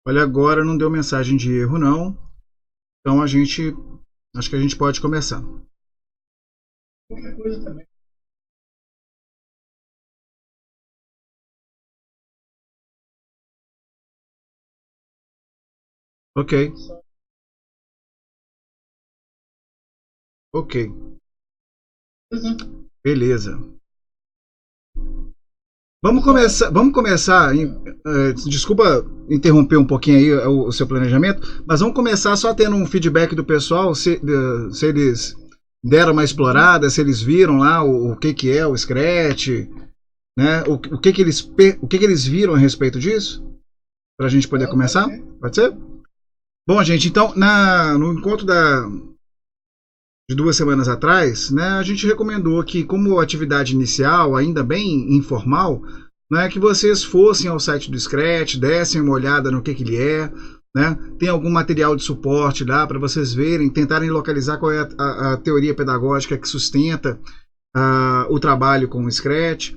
Olha, agora não deu mensagem de erro, não. Então acho que a gente pode começar. Qualquer coisa também. Ok, ok, Uhum. beleza. Vamos começar. Desculpa interromper um pouquinho aí o seu planejamento, mas vamos começar só tendo um feedback do pessoal, se eles deram uma explorada, se eles viram lá o que é o Scratch, né? O que eles viram a respeito disso, para a gente poder Pode começar? ser. Pode ser? Bom, gente, então no encontro de 2 semanas atrás, né, a gente recomendou que, como atividade inicial, ainda bem informal, né, que vocês fossem ao site do Scratch, dessem uma olhada no que ele é, né, tem algum material de suporte lá para vocês verem, tentarem localizar qual é a teoria pedagógica que sustenta o trabalho com o Scratch,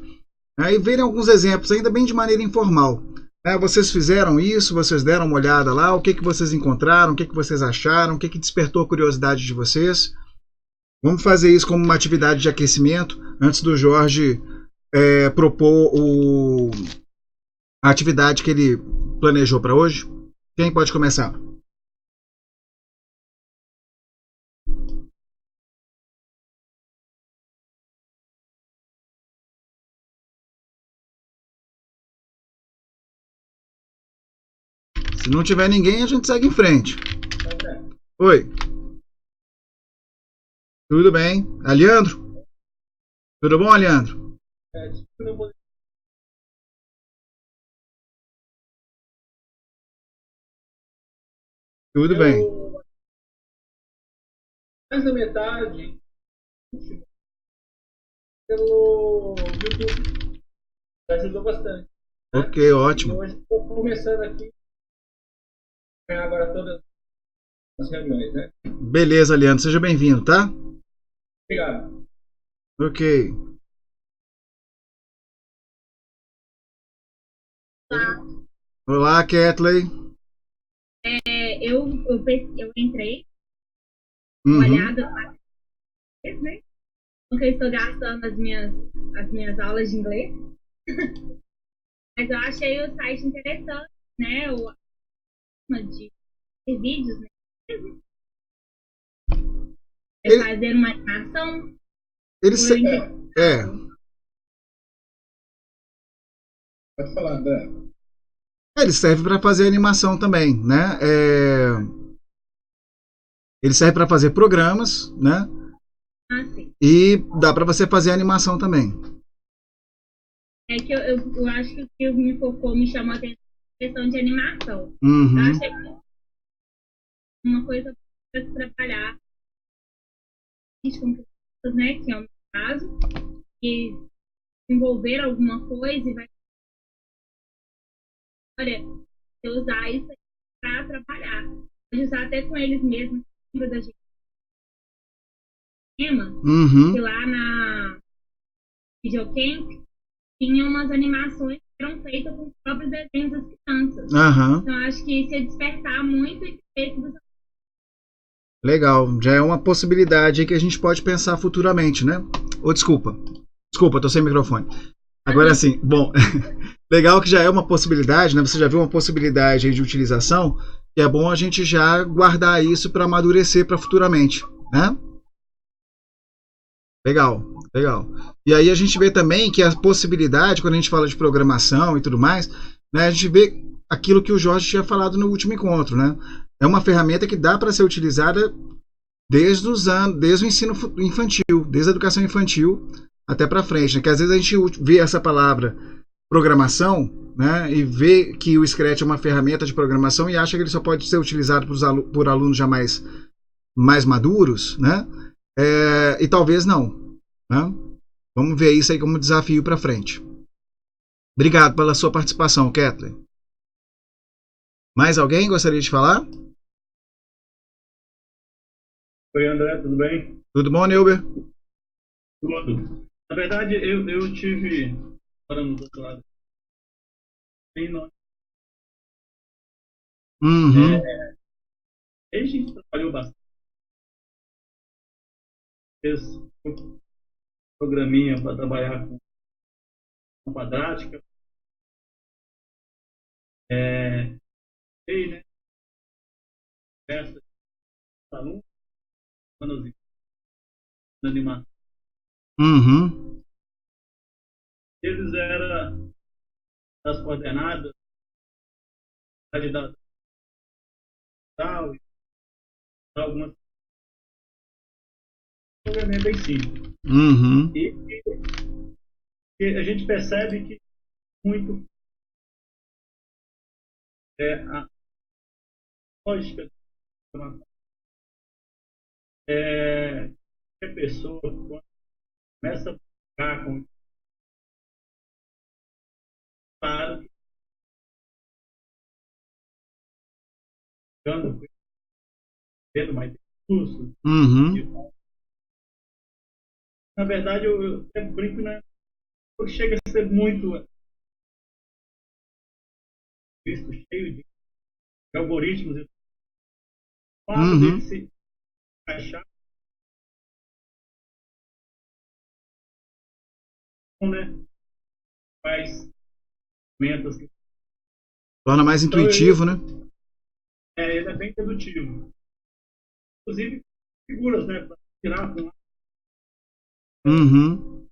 né, e verem alguns exemplos, ainda bem de maneira informal. Né, vocês fizeram isso, vocês deram uma olhada lá, o que vocês encontraram, o que vocês acharam, o que despertou a curiosidade de vocês. Vamos fazer isso como uma atividade de aquecimento antes do Jorge propor a atividade que ele planejou para hoje. Quem pode começar? Se não tiver ninguém, a gente segue em frente. Tá certo. Oi, tudo bem? Aliandro? Tudo bom, Aliandro? Eu vou Tudo bem. eu, mais da metade pelo YouTube. Ajudou bastante, Ok, né? E ótimo. hoje estou começando aqui agora todas as reuniões, né? Beleza, Aliandro, seja bem-vindo, tá? Obrigado. Ok. Olá, Kathleen. Eu entrei, Uhum. olhada para né? Porque eu estou gastando as minhas aulas de inglês. Mas eu achei o site interessante, né? O de vídeos, né? É Ele, fazer uma animação. ele, Eu se- entendi. é, Pode falar, André. ele serve para fazer animação também, né? Ele serve para fazer programas, né? Assim. E dá para você fazer animação também. É que eu acho que o que me chamou a atenção a questão de animação. Eu Uhum. achei uma coisa para se trabalhar com pessoas, né? Que é o meu caso, que desenvolver alguma coisa e vai, olha, eu usar isso para trabalhar. Pode usar até com eles mesmos, da gente, que Uhum. lá na Videocamp tinha umas animações que eram feitas com os próprios desenhos das crianças. Aham. Então, acho que isso ia despertar muito o interesse dos. Legal. Já é uma possibilidade que a gente pode pensar futuramente, né? Ou desculpa. Desculpa, tô sem microfone. Ah, Agora não, sim, bom, legal que já é uma possibilidade, né? Você já viu uma possibilidade aí de utilização, que é bom a gente já guardar isso para amadurecer para futuramente, né? Legal, legal. E aí a gente vê também que a possibilidade, quando a gente fala de programação e tudo mais, né, a gente vê aquilo que o Jorge tinha falado no último encontro, né? É uma ferramenta que dá para ser utilizada desde os anos, desde o ensino infantil, desde a educação infantil até para frente, né? Que às vezes a gente vê essa palavra programação, né, e vê que o Scratch é uma ferramenta de programação e acha que ele só pode ser utilizado por alunos já mais maduros, né? E talvez não, né? Vamos ver isso aí como desafio para frente. Obrigado pela sua participação, Kathleen. Mais alguém gostaria de falar? Oi, André, tudo bem? Tudo bom, Neuber? Tudo. Na verdade, eu tive, agora no doutorado, em Uhum. A gente trabalhou bastante. Fez um programinha para trabalhar com quadrática. Né? Peça de alunos, animação. Uhum. Eles eram das coordenadas da tal, algumas programinha bem simples. Uhum. E a gente percebe que muito a lógica que a pessoa quando começa a ficar com claro tendo mais recursos. Uhum. Na verdade, eu sempre brinco, né? Porque chega a ser muito visto cheio de algoritmos e falo dele se encaixar, né? Faz metas. Torna mais intuitivo, né? Ele é bem dedutivo. Inclusive, figuras, né? Para tirar com Uhum.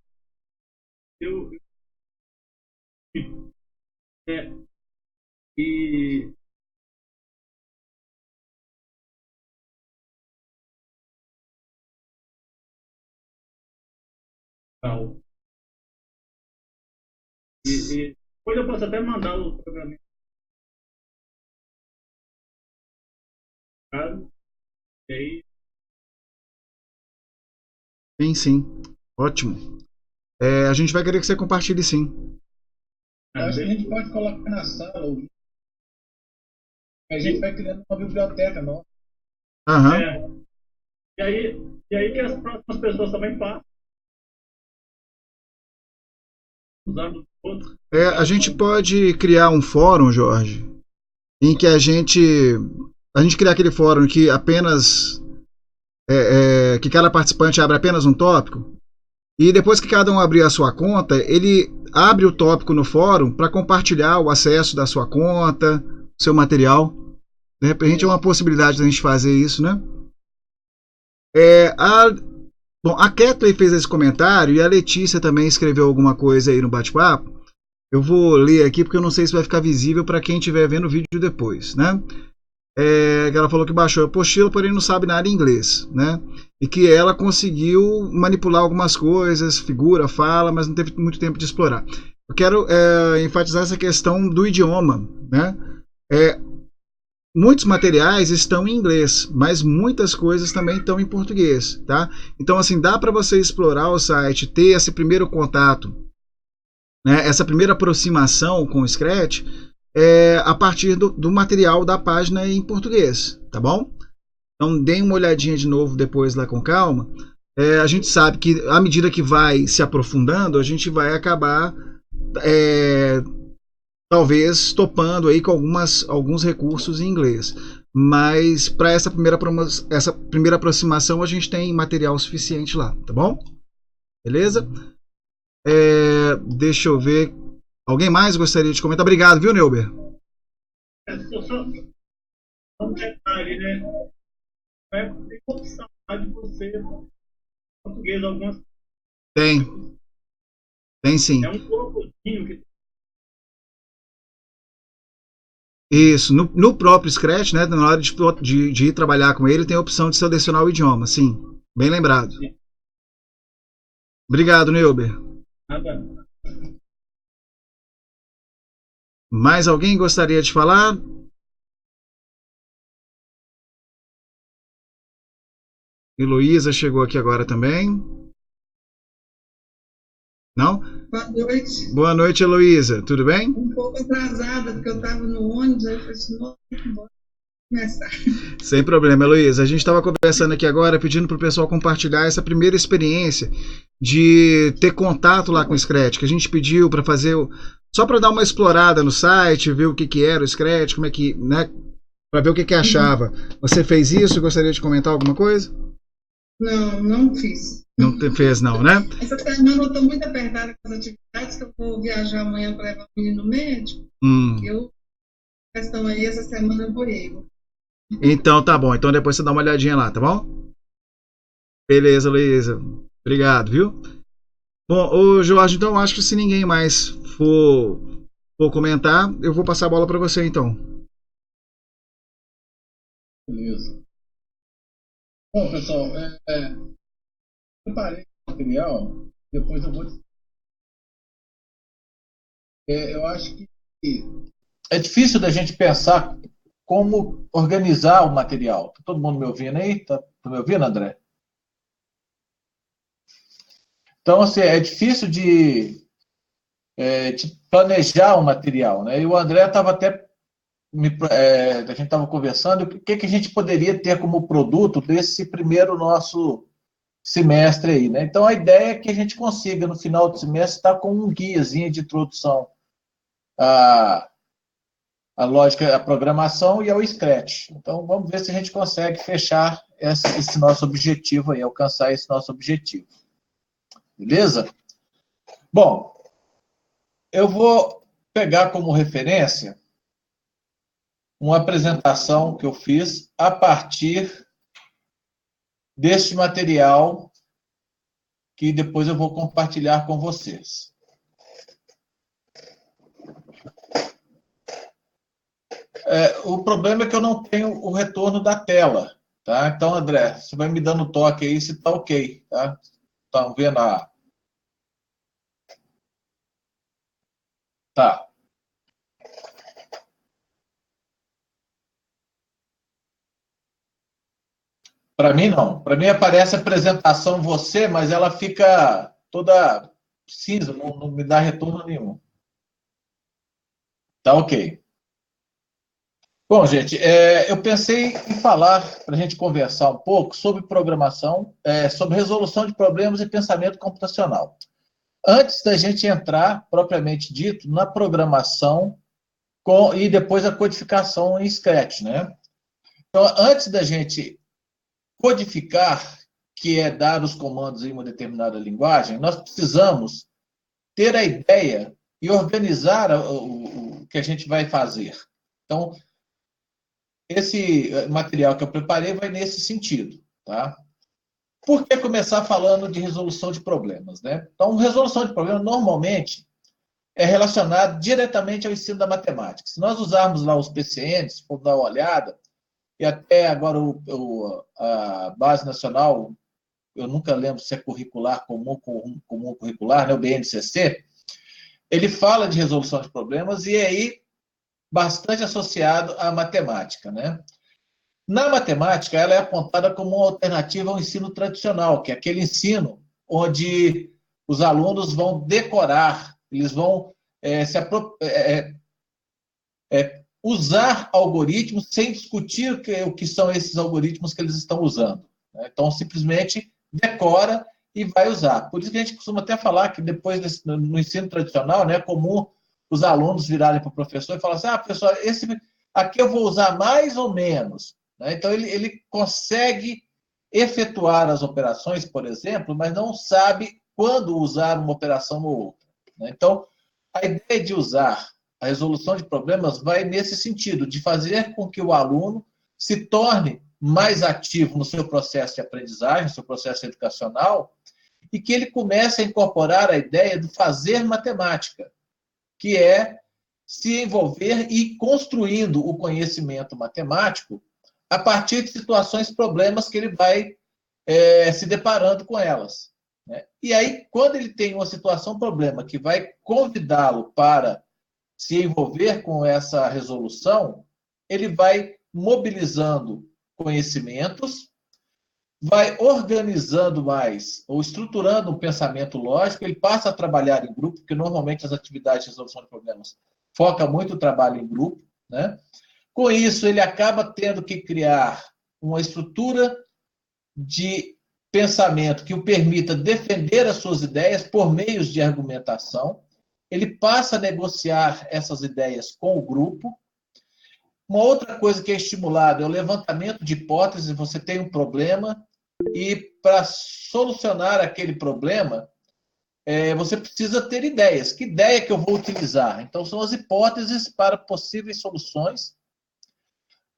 E depois eu posso até mandar o programa. E aí... Sim. Ótimo. A gente vai querer que você compartilhe, sim. Acho que a gente pode colocar na sala. A gente vai criando uma biblioteca nova. Uhum. E aí que as próximas pessoas também passam. Usando outros. A gente pode criar um fórum, Jorge, em que a gente criar aquele fórum que apenas que cada participante abre apenas um tópico e depois que cada um abrir a sua conta, ele abre o tópico no fórum para compartilhar o acesso da sua conta, seu material. De repente é uma possibilidade da gente fazer isso, né? A Kathleen fez esse comentário e a Letícia também escreveu alguma coisa aí no bate-papo. Eu vou ler aqui porque eu não sei se vai ficar visível para quem estiver vendo o vídeo depois, né? Ela falou que baixou a apostila, porém não sabe nada em inglês, né? E que ela conseguiu manipular algumas coisas, figura, fala, mas não teve muito tempo de explorar. Eu quero enfatizar essa questão do idioma, né? Muitos materiais estão em inglês, mas muitas coisas também estão em português, tá? Então, assim, dá para você explorar o site, ter esse primeiro contato, né? Essa primeira aproximação com o Scratch a partir do material da página em português, tá bom? Então, deem uma olhadinha de novo depois lá com calma. A gente sabe que à medida que vai se aprofundando, a gente vai acabar talvez topando aí com alguns recursos em inglês. Mas para essa primeira aproximação a gente tem material suficiente lá, tá bom? Beleza? Deixa eu ver. Alguém mais gostaria de comentar? Obrigado, viu, Neuber? Só um detalhe, né? Tem opção de você português algumas. Tem sim. É um pouquinho que isso, no próprio Scratch, né, na hora de ir trabalhar com ele, tem a opção de selecionar o idioma, sim, bem lembrado. Sim. Obrigado, Neuber. Mais alguém gostaria de falar? Heloísa chegou aqui agora também. Não? Boa noite. Boa noite, Heloísa. Tudo bem? Um pouco atrasada, porque eu estava no ônibus, aí eu falei assim, não, vamos começar. Sem problema, Heloísa. A gente estava conversando aqui agora, pedindo para o pessoal compartilhar essa primeira experiência de ter contato lá com o Scratch, que a gente pediu para fazer, só para dar uma explorada no site, ver o que era o Scratch, como é que, né, para ver o que achava. Você fez isso? Gostaria de comentar alguma coisa? Não fiz. Não fez, não, né? Essa semana eu estou muito apertada com as atividades, que eu vou viajar amanhã para levar o menino médico. Questão aí, essa semana eu vou ir. Então tá bom. Então depois você dá uma olhadinha lá, tá bom? Beleza, Luísa. Obrigado, viu? Bom, ô Jorge, então acho que se ninguém mais for comentar, eu vou passar a bola para você, então. Beleza. Bom, pessoal, preparei o material, depois eu vou... eu acho que é difícil da gente pensar como organizar o material. Tá todo mundo me ouvindo aí? Tá me ouvindo, André? Então, assim, é difícil de planejar o material, né? E o André estava até... a gente estava conversando o que a gente poderia ter como produto desse primeiro nosso semestre aí, né? Então, a ideia é que a gente consiga, no final do semestre, estar com um guiazinho de introdução à lógica, à programação e ao Scratch. Então, vamos ver se a gente consegue fechar esse nosso objetivo aí, alcançar esse nosso objetivo. Beleza? Bom, eu vou pegar como referência uma apresentação que eu fiz a partir deste material que depois eu vou compartilhar com vocês. O problema é que eu não tenho o retorno da tela, tá? Então, André, você vai me dando toque aí se está ok, tá? Estão vendo a... Tá. Para mim, não. Para mim aparece a apresentação você, mas ela fica toda cinza, não me dá retorno nenhum. Tá ok. Bom, gente, eu pensei em falar, para a gente conversar um pouco, sobre programação, sobre resolução de problemas e pensamento computacional. Antes da gente entrar, propriamente dito, na programação e depois a codificação em Scratch, né? Então, antes da gente codificar, que é dar os comandos em uma determinada linguagem, nós precisamos ter a ideia e organizar o que a gente vai fazer. Então, esse material que eu preparei vai nesse sentido, tá? Por que começar falando de resolução de problemas, né? Então, resolução de problemas, normalmente, é relacionado diretamente ao ensino da matemática. Se nós usarmos lá os PCNs, se for dar uma olhada, e até agora a Base Nacional, eu nunca lembro se é curricular, comum curricular, né, o BNCC, ele fala de resolução de problemas e aí bastante associado à matemática, né? Na matemática, ela é apontada como uma alternativa ao ensino tradicional, que é aquele ensino onde os alunos vão decorar, eles vão usar algoritmos sem discutir o que são esses algoritmos que eles estão usando, né? Então, simplesmente decora e vai usar. Por isso que a gente costuma até falar que depois, no ensino tradicional, né, é comum os alunos virarem para o professor e falar assim, professor, esse aqui eu vou usar mais ou menos. Né? Então, ele consegue efetuar as operações, por exemplo, mas não sabe quando usar uma operação ou outra. Né? Então, a ideia de usar a resolução de problemas vai nesse sentido, de fazer com que o aluno se torne mais ativo no seu processo de aprendizagem, no seu processo educacional, e que ele comece a incorporar a ideia do fazer matemática, que é se envolver e ir construindo o conhecimento matemático a partir de situações, problemas que ele vai se deparando com elas. Né? E aí, quando ele tem uma situação, problema, que vai convidá-lo para se envolver com essa resolução, ele vai mobilizando conhecimentos, vai organizando mais, ou estruturando um pensamento lógico, ele passa a trabalhar em grupo, porque normalmente as atividades de resolução de problemas focam muito o trabalho em grupo, né? Com isso, ele acaba tendo que criar uma estrutura de pensamento que o permita defender as suas ideias por meios de argumentação. Ele passa a negociar essas ideias com o grupo. Uma outra coisa que é estimulada é o levantamento de hipóteses. Você tem um problema e, para solucionar aquele problema, você precisa ter ideias. Que ideia que eu vou utilizar? Então, são as hipóteses para possíveis soluções.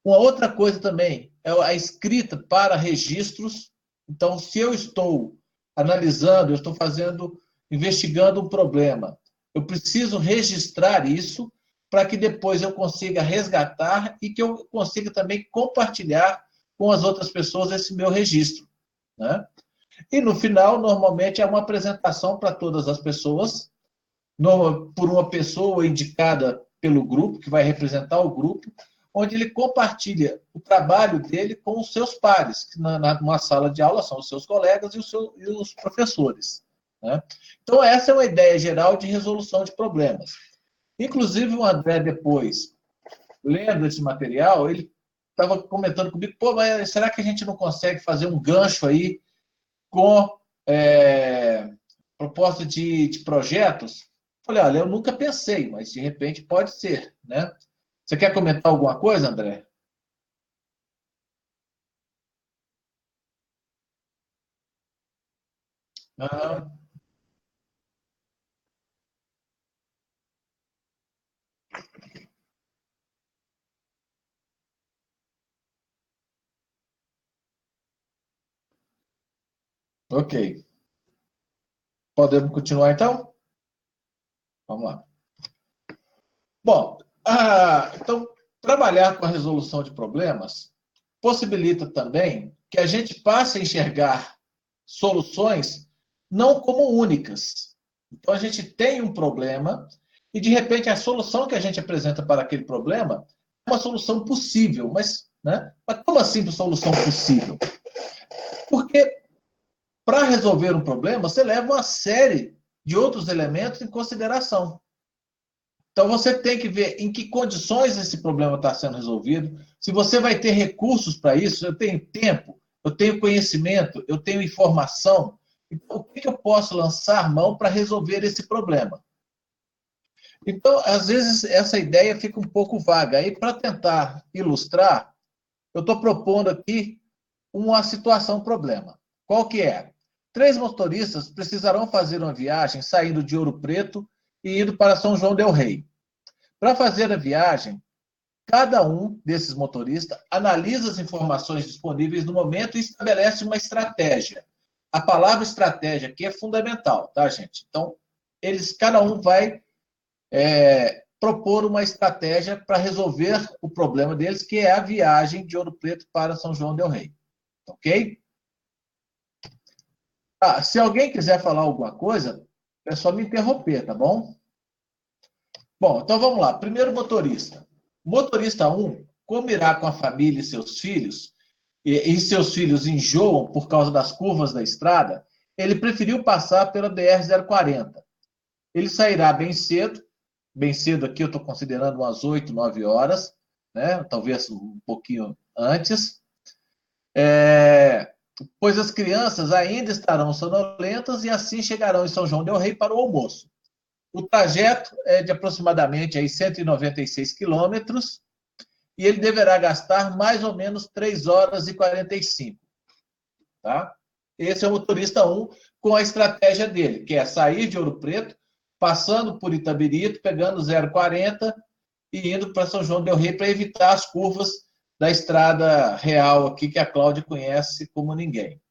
Uma outra coisa também é a escrita para registros. Então, se eu estou analisando, eu estou investigando um problema, eu preciso registrar isso para que depois eu consiga resgatar e que eu consiga também compartilhar com as outras pessoas esse meu registro, né? E no final, normalmente, é uma apresentação para todas as pessoas, por uma pessoa indicada pelo grupo, que vai representar o grupo, onde ele compartilha o trabalho dele com os seus pares, que numa sala de aula são os seus colegas e os professores, né? Então, essa é uma ideia geral de resolução de problemas. Inclusive, o André, depois, lendo esse material, ele estava comentando comigo, mas será que a gente não consegue fazer um gancho aí com proposta de projetos? Falei, olha, eu nunca pensei, mas de repente pode ser, né? Você quer comentar alguma coisa, André? Ah, ok. Podemos continuar, então? Vamos lá. Bom, então, trabalhar com a resolução de problemas possibilita também que a gente passe a enxergar soluções não como únicas. Então, a gente tem um problema e, de repente, a solução que a gente apresenta para aquele problema é uma solução possível. Mas como assim solução possível? Porque, para resolver um problema, você leva uma série de outros elementos em consideração. Então, você tem que ver em que condições esse problema está sendo resolvido, se você vai ter recursos para isso. Eu tenho tempo, eu tenho conhecimento, eu tenho informação. Então, o que eu posso lançar mão para resolver esse problema? Então, às vezes, essa ideia fica um pouco vaga. Aí, para tentar ilustrar, eu estou propondo aqui uma situação-problema. Qual que é? 3 motoristas precisarão fazer uma viagem saindo de Ouro Preto e indo para São João del Rei. Para fazer a viagem, cada um desses motoristas analisa as informações disponíveis no momento e estabelece uma estratégia. A palavra estratégia aqui é fundamental, tá, gente? Então, cada um vai propor uma estratégia para resolver o problema deles, que é a viagem de Ouro Preto para São João del Rei. Ok? Se alguém quiser falar alguma coisa, é só me interromper, tá bom? Bom, então vamos lá. Primeiro, motorista. Motorista 1, como irá com a família e seus filhos, e seus filhos enjoam por causa das curvas da estrada, ele preferiu passar pela BR-040. Ele sairá bem cedo aqui eu estou considerando umas 8, 9 horas, né? Talvez um pouquinho antes, pois as crianças ainda estarão sonolentas e assim chegarão em São João del Rei para o almoço. O trajeto é de aproximadamente aí 196 quilômetros e ele deverá gastar mais ou menos 3 horas e 45. Tá? Esse é o motorista 1 com a estratégia dele, que é sair de Ouro Preto, passando por Itabirito, pegando 040 e indo para São João del Rei para evitar as curvas da estrada real aqui, que a Cláudia conhece como ninguém.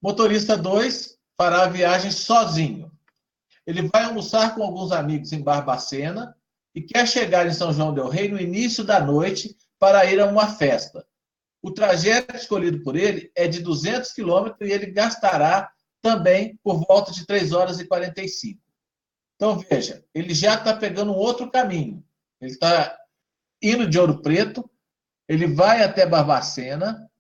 Motorista 2 fará a viagem sozinho. Ele vai almoçar com alguns amigos em Barbacena e quer chegar em São João del Rei no início da noite para ir a uma festa. O trajeto escolhido por ele é de 200 quilômetros e ele gastará também por volta de 3 horas e 45. Então, veja, ele já está pegando um outro caminho. Ele está indo de Ouro Preto, ele vai até Barbacena,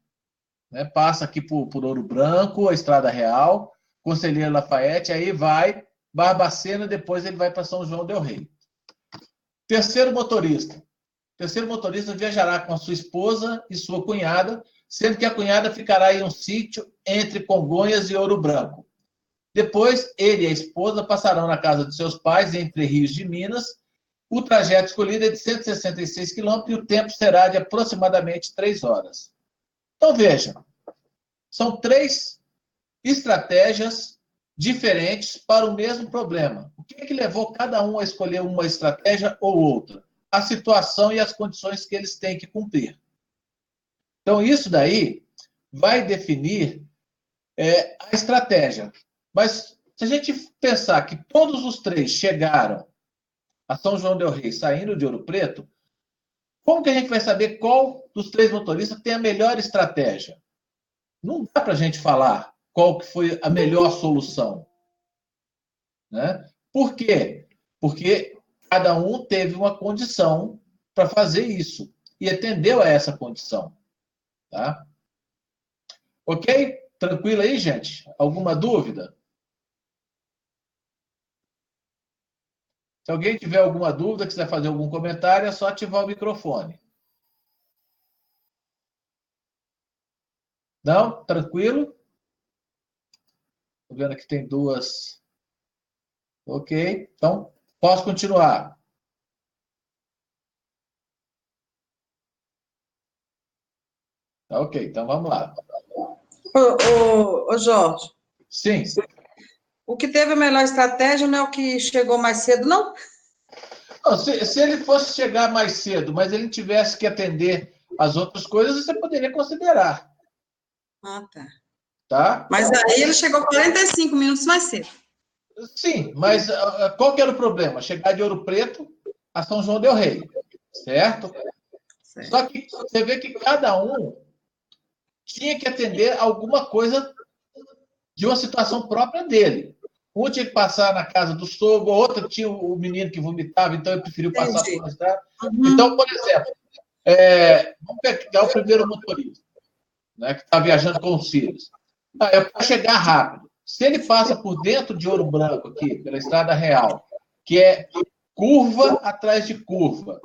né, passa aqui por Ouro Branco, a Estrada Real, Conselheiro Lafayette, aí vai Barbacena, depois ele vai para São João del Rei. Terceiro motorista viajará com a sua esposa e sua cunhada, sendo que a cunhada ficará em um sítio entre Congonhas e Ouro Branco. Depois, ele e a esposa passarão na casa de seus pais, em Entre Rios de Minas, O trajeto escolhido é de 166 quilômetros e o tempo será de aproximadamente 3 horas. Então, veja, são 3 estratégias diferentes para o mesmo problema. O que é que levou cada um a escolher uma estratégia ou outra? A situação e as condições que eles têm que cumprir. Então, isso daí vai definir a estratégia. Mas, se a gente pensar que todos os 3 chegaram a São João del Rei saindo de Ouro Preto, como que a gente vai saber qual dos 3 motoristas tem a melhor estratégia? Não dá para a gente falar qual que foi a melhor solução. Né? Por quê? Porque cada um teve uma condição para fazer isso e atendeu a essa condição. Tá? Ok? Tranquilo aí, gente? Alguma dúvida? Se alguém tiver alguma dúvida, quiser fazer algum comentário, é só ativar o microfone. Não? Tranquilo? Estou vendo que tem 2. Ok. Então, posso continuar. Ok, então vamos lá. Ô, Jorge. Sim. O que teve a melhor estratégia não é o que chegou mais cedo, não? Não, se ele fosse chegar mais cedo, mas ele tivesse que atender as outras coisas, você poderia considerar. Ah, tá. Tá? Mas aí ele chegou 45 minutos mais cedo. Sim, mas qual que era o problema? Chegar de Ouro Preto a São João del Rei, certo? Só que você vê que cada um tinha que atender alguma coisa de uma situação própria dele. Um tinha que passar na casa do sogro, outro tinha o menino que vomitava, então ele preferiu passar por uma estrada. Então, por exemplo, vamos pegar o primeiro motorista, né, que está viajando com os filhos. Eu quero chegar rápido. Se ele passa por dentro de Ouro Branco, aqui, pela Estrada Real, que é curva atrás de curva,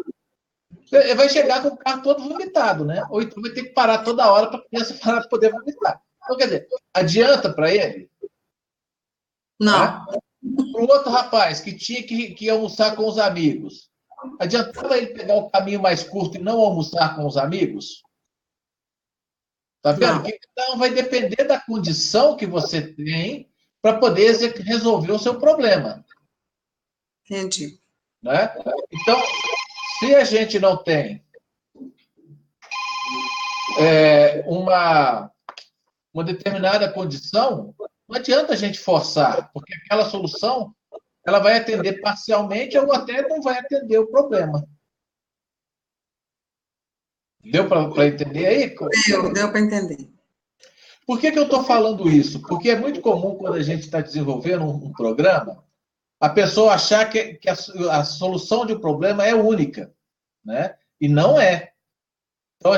ele vai chegar com o carro todo vomitado, né? Ou então vai ter que parar toda hora para a criança parar de poder vomitar. Então, quer dizer, adianta para ele? Não. Né? Para o outro rapaz que tinha que almoçar com os amigos, adiantava ele pegar o caminho mais curto e não almoçar com os amigos? Tá vendo? Que então vai depender da condição que você tem para poder resolver o seu problema. Entendi. Né? Então, se a gente não tem uma determinada condição, não adianta a gente forçar, porque aquela solução ela vai atender parcialmente ou até não vai atender o problema. Deu para entender aí? Deu para entender. Por que eu estou falando isso? Porque é muito comum, quando a gente está desenvolvendo um programa, a pessoa achar que a solução de um problema é única. Né? E não é. Então,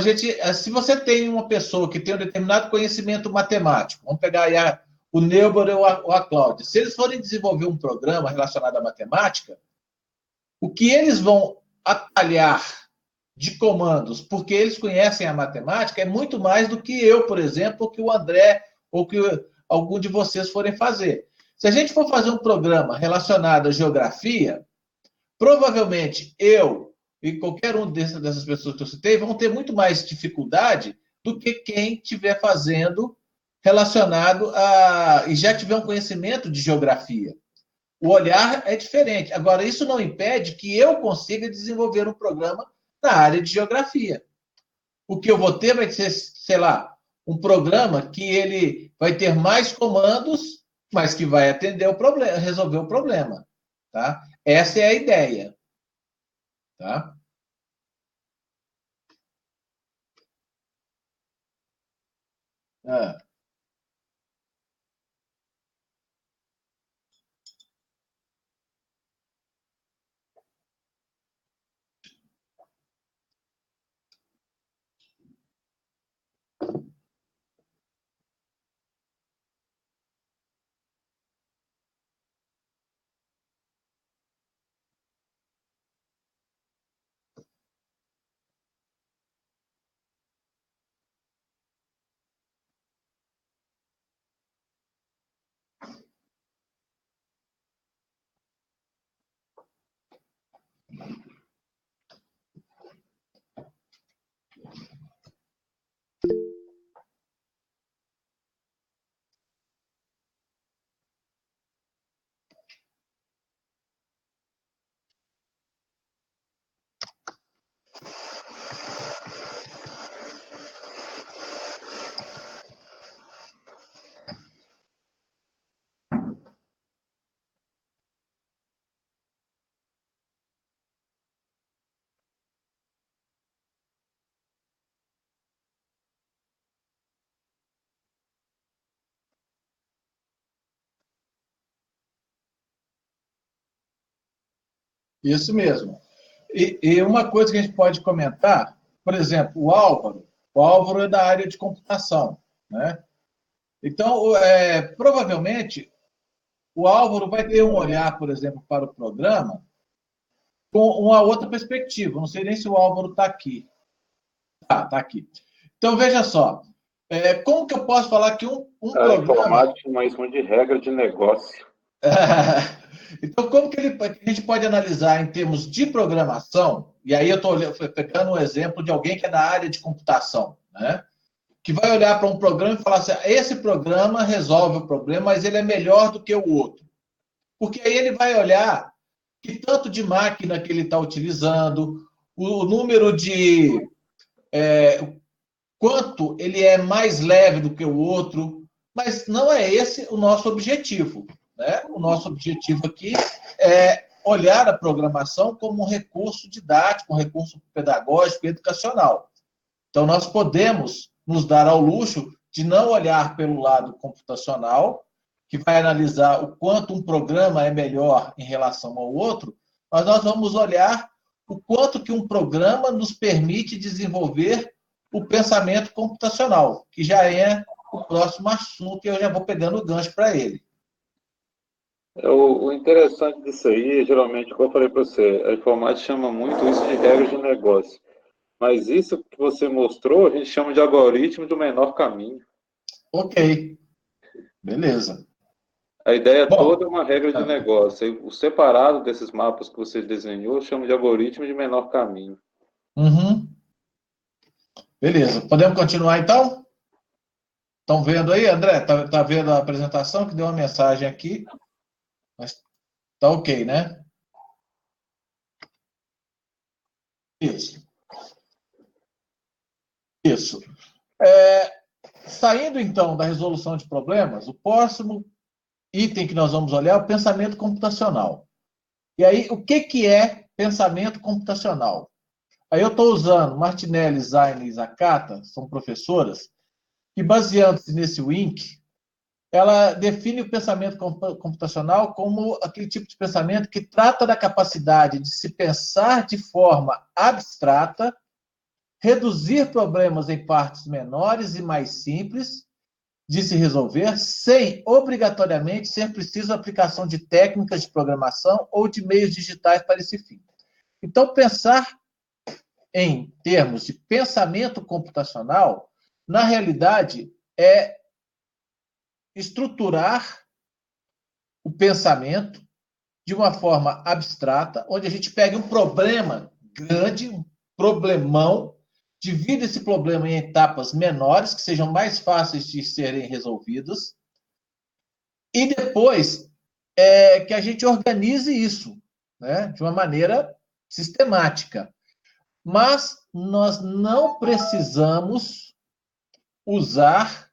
se você tem uma pessoa que tem um determinado conhecimento matemático, vamos pegar aí o Neuber ou a Cláudia, se eles forem desenvolver um programa relacionado à matemática, o que eles vão atalhar de comandos, porque eles conhecem a matemática, é muito mais do que eu, por exemplo, ou que o André, ou que algum de vocês forem fazer. Se a gente for fazer um programa relacionado à geografia, provavelmente eu e qualquer um dessas pessoas que eu citei vão ter muito mais dificuldade do que quem estiver fazendo relacionado e já tiver um conhecimento de geografia. O olhar é diferente. Agora, isso não impede que eu consiga desenvolver um programa na área de geografia. O que eu vou ter vai ser, sei lá, um programa que ele vai ter mais comandos, mas que vai atender o problema, resolver o problema. Tá? Essa é a ideia. Tá? Ah. Isso mesmo. E uma coisa que a gente pode comentar, por exemplo, o Álvaro é da área de computação, né? Então, provavelmente, o Álvaro vai ter um olhar, por exemplo, para o programa com uma outra perspectiva. Não sei nem se o Álvaro está aqui. Está aqui. Então, veja só. Como que eu posso falar que um programa... Informática, mas de regra de negócio. Então, como que a gente pode analisar em termos de programação? E aí eu estou pegando um exemplo de alguém que é da área de computação, né? Que vai olhar para um programa e falar assim, esse programa resolve o problema, mas ele é melhor do que o outro. Porque aí ele vai olhar que tanto de máquina que ele está utilizando, o número de... quanto ele é mais leve do que o outro, mas não é esse o nosso objetivo, né? O nosso objetivo aqui é olhar a programação como um recurso didático, um recurso pedagógico e educacional. Então, nós podemos nos dar ao luxo de não olhar pelo lado computacional, que vai analisar o quanto um programa é melhor em relação ao outro, mas nós vamos olhar o quanto que um programa nos permite desenvolver o pensamento computacional, que já é o próximo assunto e eu já vou pegando o gancho para ele. O interessante disso aí, geralmente, como eu falei para você, a informática chama muito isso de regra de negócio. Mas isso que você mostrou, a gente chama de algoritmo do menor caminho. Ok. Beleza. A ideia toda é uma regra de negócio. O separado desses mapas que você desenhou, chama de algoritmo de menor caminho. Uhum. Beleza. Podemos continuar, então? Estão vendo aí, André? Tá vendo a apresentação? Que deu uma mensagem aqui. Mas tá ok, né? Isso. Isso. Saindo, então, da resolução de problemas, o próximo item que nós vamos olhar é o pensamento computacional. E aí, o que é pensamento computacional? Aí eu estou usando Martinelli, Zaine e Zakata, são professoras, que, baseando-se nesse Wink, ela define o pensamento computacional como aquele tipo de pensamento que trata da capacidade de se pensar de forma abstrata, reduzir problemas em partes menores e mais simples de se resolver, sem obrigatoriamente ser preciso a aplicação de técnicas de programação ou de meios digitais para esse fim. Então, pensar em termos de pensamento computacional, na realidade, é estruturar o pensamento de uma forma abstrata, onde a gente pega um problema grande, um problemão, divide esse problema em etapas menores, que sejam mais fáceis de serem resolvidas, e depois que a gente organize isso, né, de uma maneira sistemática. Mas nós não precisamos usar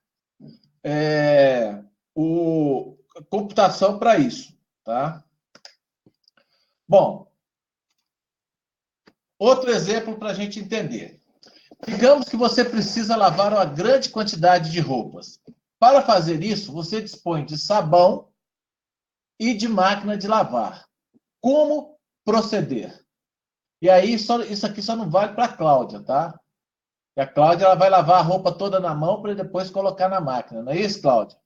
computação para isso, tá? Bom, outro exemplo para a gente entender. Digamos que você precisa lavar uma grande quantidade de roupas. Para fazer isso, você dispõe de sabão e de máquina de lavar. Como proceder? E aí, isso aqui só não vale para a Cláudia, tá? E a Cláudia ela vai lavar a roupa toda na mão para depois colocar na máquina. Não é isso, Cláudia?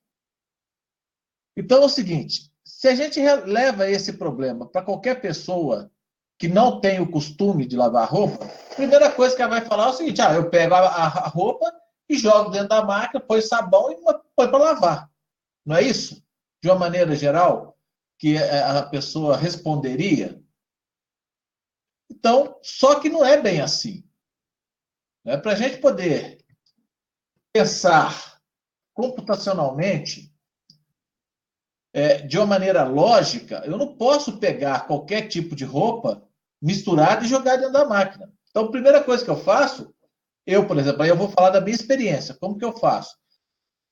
Então é o seguinte, se a gente leva esse problema para qualquer pessoa que não tem o costume de lavar roupa, a primeira coisa que ela vai falar é o seguinte, eu pego a roupa e jogo dentro da máquina, põe sabão e põe para lavar. Não é isso? De uma maneira geral, que a pessoa responderia? Então, só que não é bem assim. Para a gente poder pensar computacionalmente, de uma maneira lógica, eu não posso pegar qualquer tipo de roupa misturada e jogar dentro da máquina. Então, a primeira coisa que eu faço, por exemplo, aí eu vou falar da minha experiência. Como que eu faço?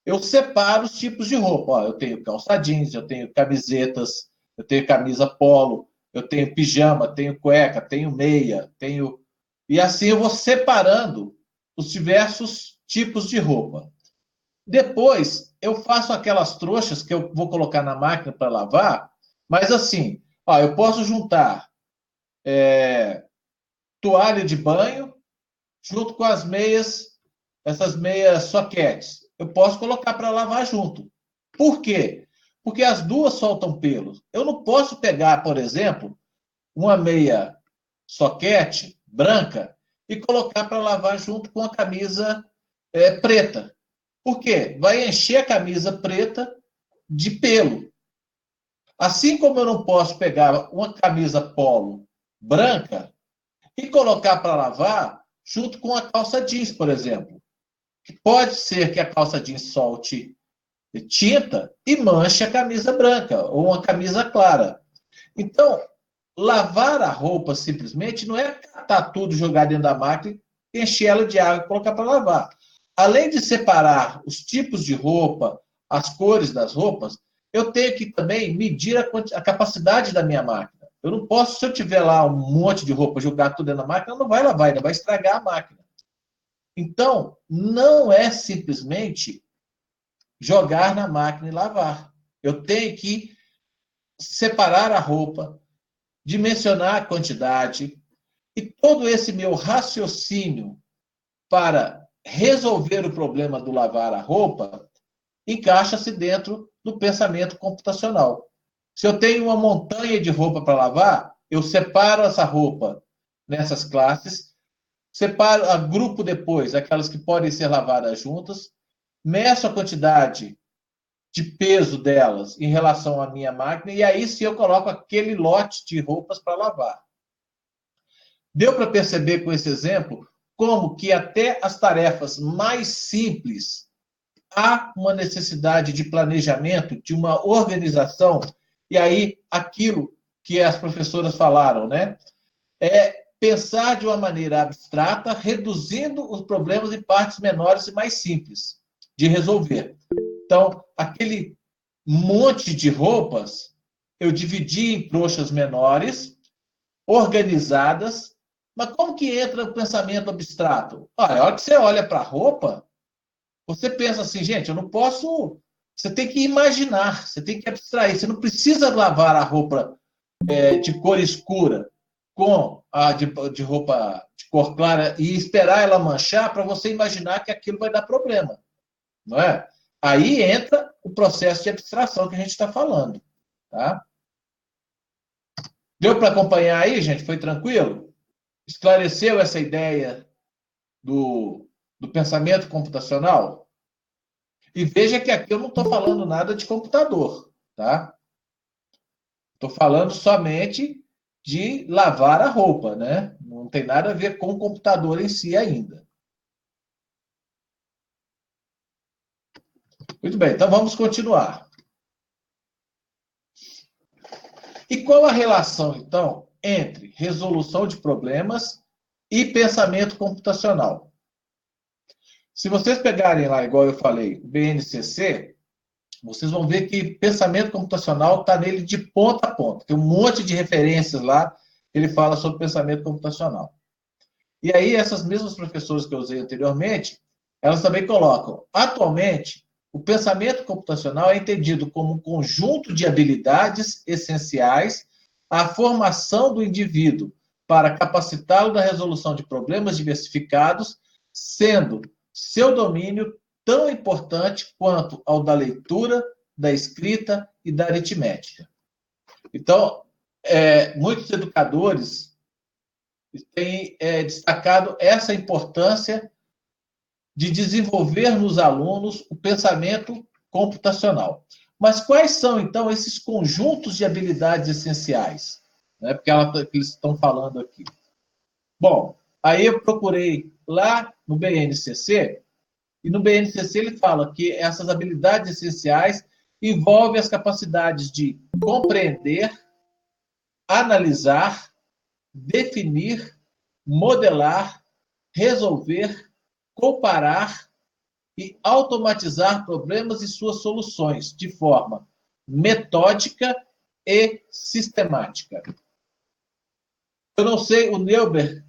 Eu separo os tipos de roupa. Eu tenho calça jeans, eu tenho camisetas, eu tenho camisa polo, eu tenho pijama, tenho cueca, tenho meia, tenho... E assim eu vou separando os diversos tipos de roupa. Depois, eu faço aquelas trouxas que eu vou colocar na máquina para lavar, mas assim, eu posso juntar toalha de banho, junto com as meias, essas meias soquetes. Eu posso colocar para lavar junto. Por quê? Porque as duas soltam pelos. Eu não posso pegar, por exemplo, uma meia soquete branca e colocar para lavar junto com a camisa preta. Por quê? Vai encher a camisa preta de pelo. Assim como eu não posso pegar uma camisa polo branca e colocar para lavar junto com a calça jeans, por exemplo. Pode ser que a calça jeans solte tinta e manche a camisa branca ou uma camisa clara. Então, lavar a roupa simplesmente não é catar tudo, jogar dentro da máquina, encher ela de água e colocar para lavar. Além de separar os tipos de roupa, as cores das roupas, eu tenho que também medir a capacidade da minha máquina. Eu não posso, se eu tiver lá um monte de roupa, jogar tudo dentro da máquina, não vai lavar, ainda vai estragar a máquina. Então, não é simplesmente jogar na máquina e lavar. Eu tenho que separar a roupa, dimensionar a quantidade, e todo esse meu raciocínio para resolver o problema do lavar a roupa encaixa-se dentro do pensamento computacional. Se eu tenho uma montanha de roupa para lavar, eu separo essa roupa nessas classes, separo a grupo depois, aquelas que podem ser lavadas juntas, meço a quantidade de peso delas em relação à minha máquina, e aí sim eu coloco aquele lote de roupas para lavar. Deu para perceber com esse exemplo como que até as tarefas mais simples há uma necessidade de planejamento, de uma organização, e aí aquilo que as professoras falaram, né? É pensar de uma maneira abstrata, reduzindo os problemas em partes menores e mais simples de resolver. Então, aquele monte de roupas, eu dividi em trouxas menores, organizadas, mas como que entra o pensamento abstrato? Olha, a hora que você olha para a roupa, você pensa assim, gente, eu não posso... Você tem que imaginar, você tem que abstrair. Você não precisa lavar a roupa de cor escura com a de roupa de cor clara e esperar ela manchar para você imaginar que aquilo vai dar problema. Não é? Aí entra o processo de abstração que a gente está falando. Tá? Deu para acompanhar aí, gente? Foi tranquilo? Esclareceu essa ideia do pensamento computacional? E veja que aqui eu não estou falando nada de computador, tá? Estou falando somente de lavar a roupa, né? Não tem nada a ver com o computador em si ainda. Muito bem, então vamos continuar. E qual a relação, então, entre resolução de problemas e pensamento computacional? Se vocês pegarem lá, igual eu falei, o BNCC, vocês vão ver que pensamento computacional está nele de ponta a ponta. Tem um monte de referências lá que ele fala sobre pensamento computacional. E aí, essas mesmas professoras que eu usei anteriormente, elas também colocam, atualmente, o pensamento computacional é entendido como um conjunto de habilidades essenciais à formação do indivíduo para capacitá-lo na resolução de problemas diversificados, sendo seu domínio tão importante quanto ao da leitura, da escrita e da aritmética. Então, muitos educadores têm destacado essa importância de desenvolver nos alunos o pensamento computacional. Mas quais são, então, esses conjuntos de habilidades essenciais? Né? Porque eles estão falando aqui. Bom, aí eu procurei lá no BNCC, e no BNCC ele fala que essas habilidades essenciais envolvem as capacidades de compreender, analisar, definir, modelar, resolver, comparar e automatizar problemas e suas soluções de forma metódica e sistemática. Eu não sei, o Neuber,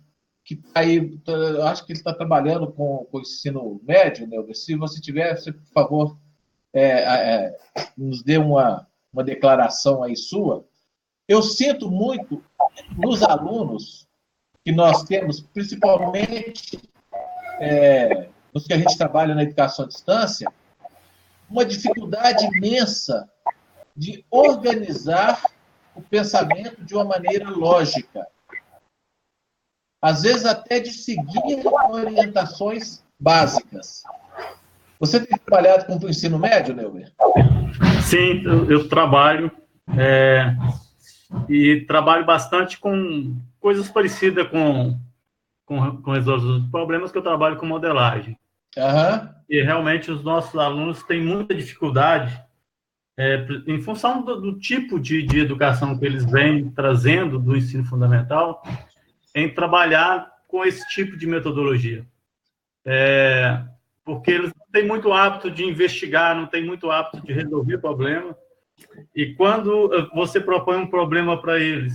que está aí, acho que ele está trabalhando com o ensino médio, Neuber. Se você tiver, você, por favor, nos dê uma declaração aí sua. eu sinto muito nos alunos que nós temos, principalmente nos que a gente trabalha na educação à distância, uma dificuldade imensa de organizar o pensamento de uma maneira lógica. Às vezes até de seguir orientações básicas. Você tem trabalhado com o ensino médio, Neuber? Sim, eu trabalho e trabalho bastante com coisas parecidas com resolução de problemas, que eu trabalho com modelagem. Uhum. E realmente os nossos alunos têm muita dificuldade, em função do tipo de educação que eles vêm trazendo do ensino fundamental, em trabalhar com esse tipo de metodologia. Porque eles não têm muito hábito de investigar, não têm muito hábito de resolver problema. E quando você propõe um problema para eles,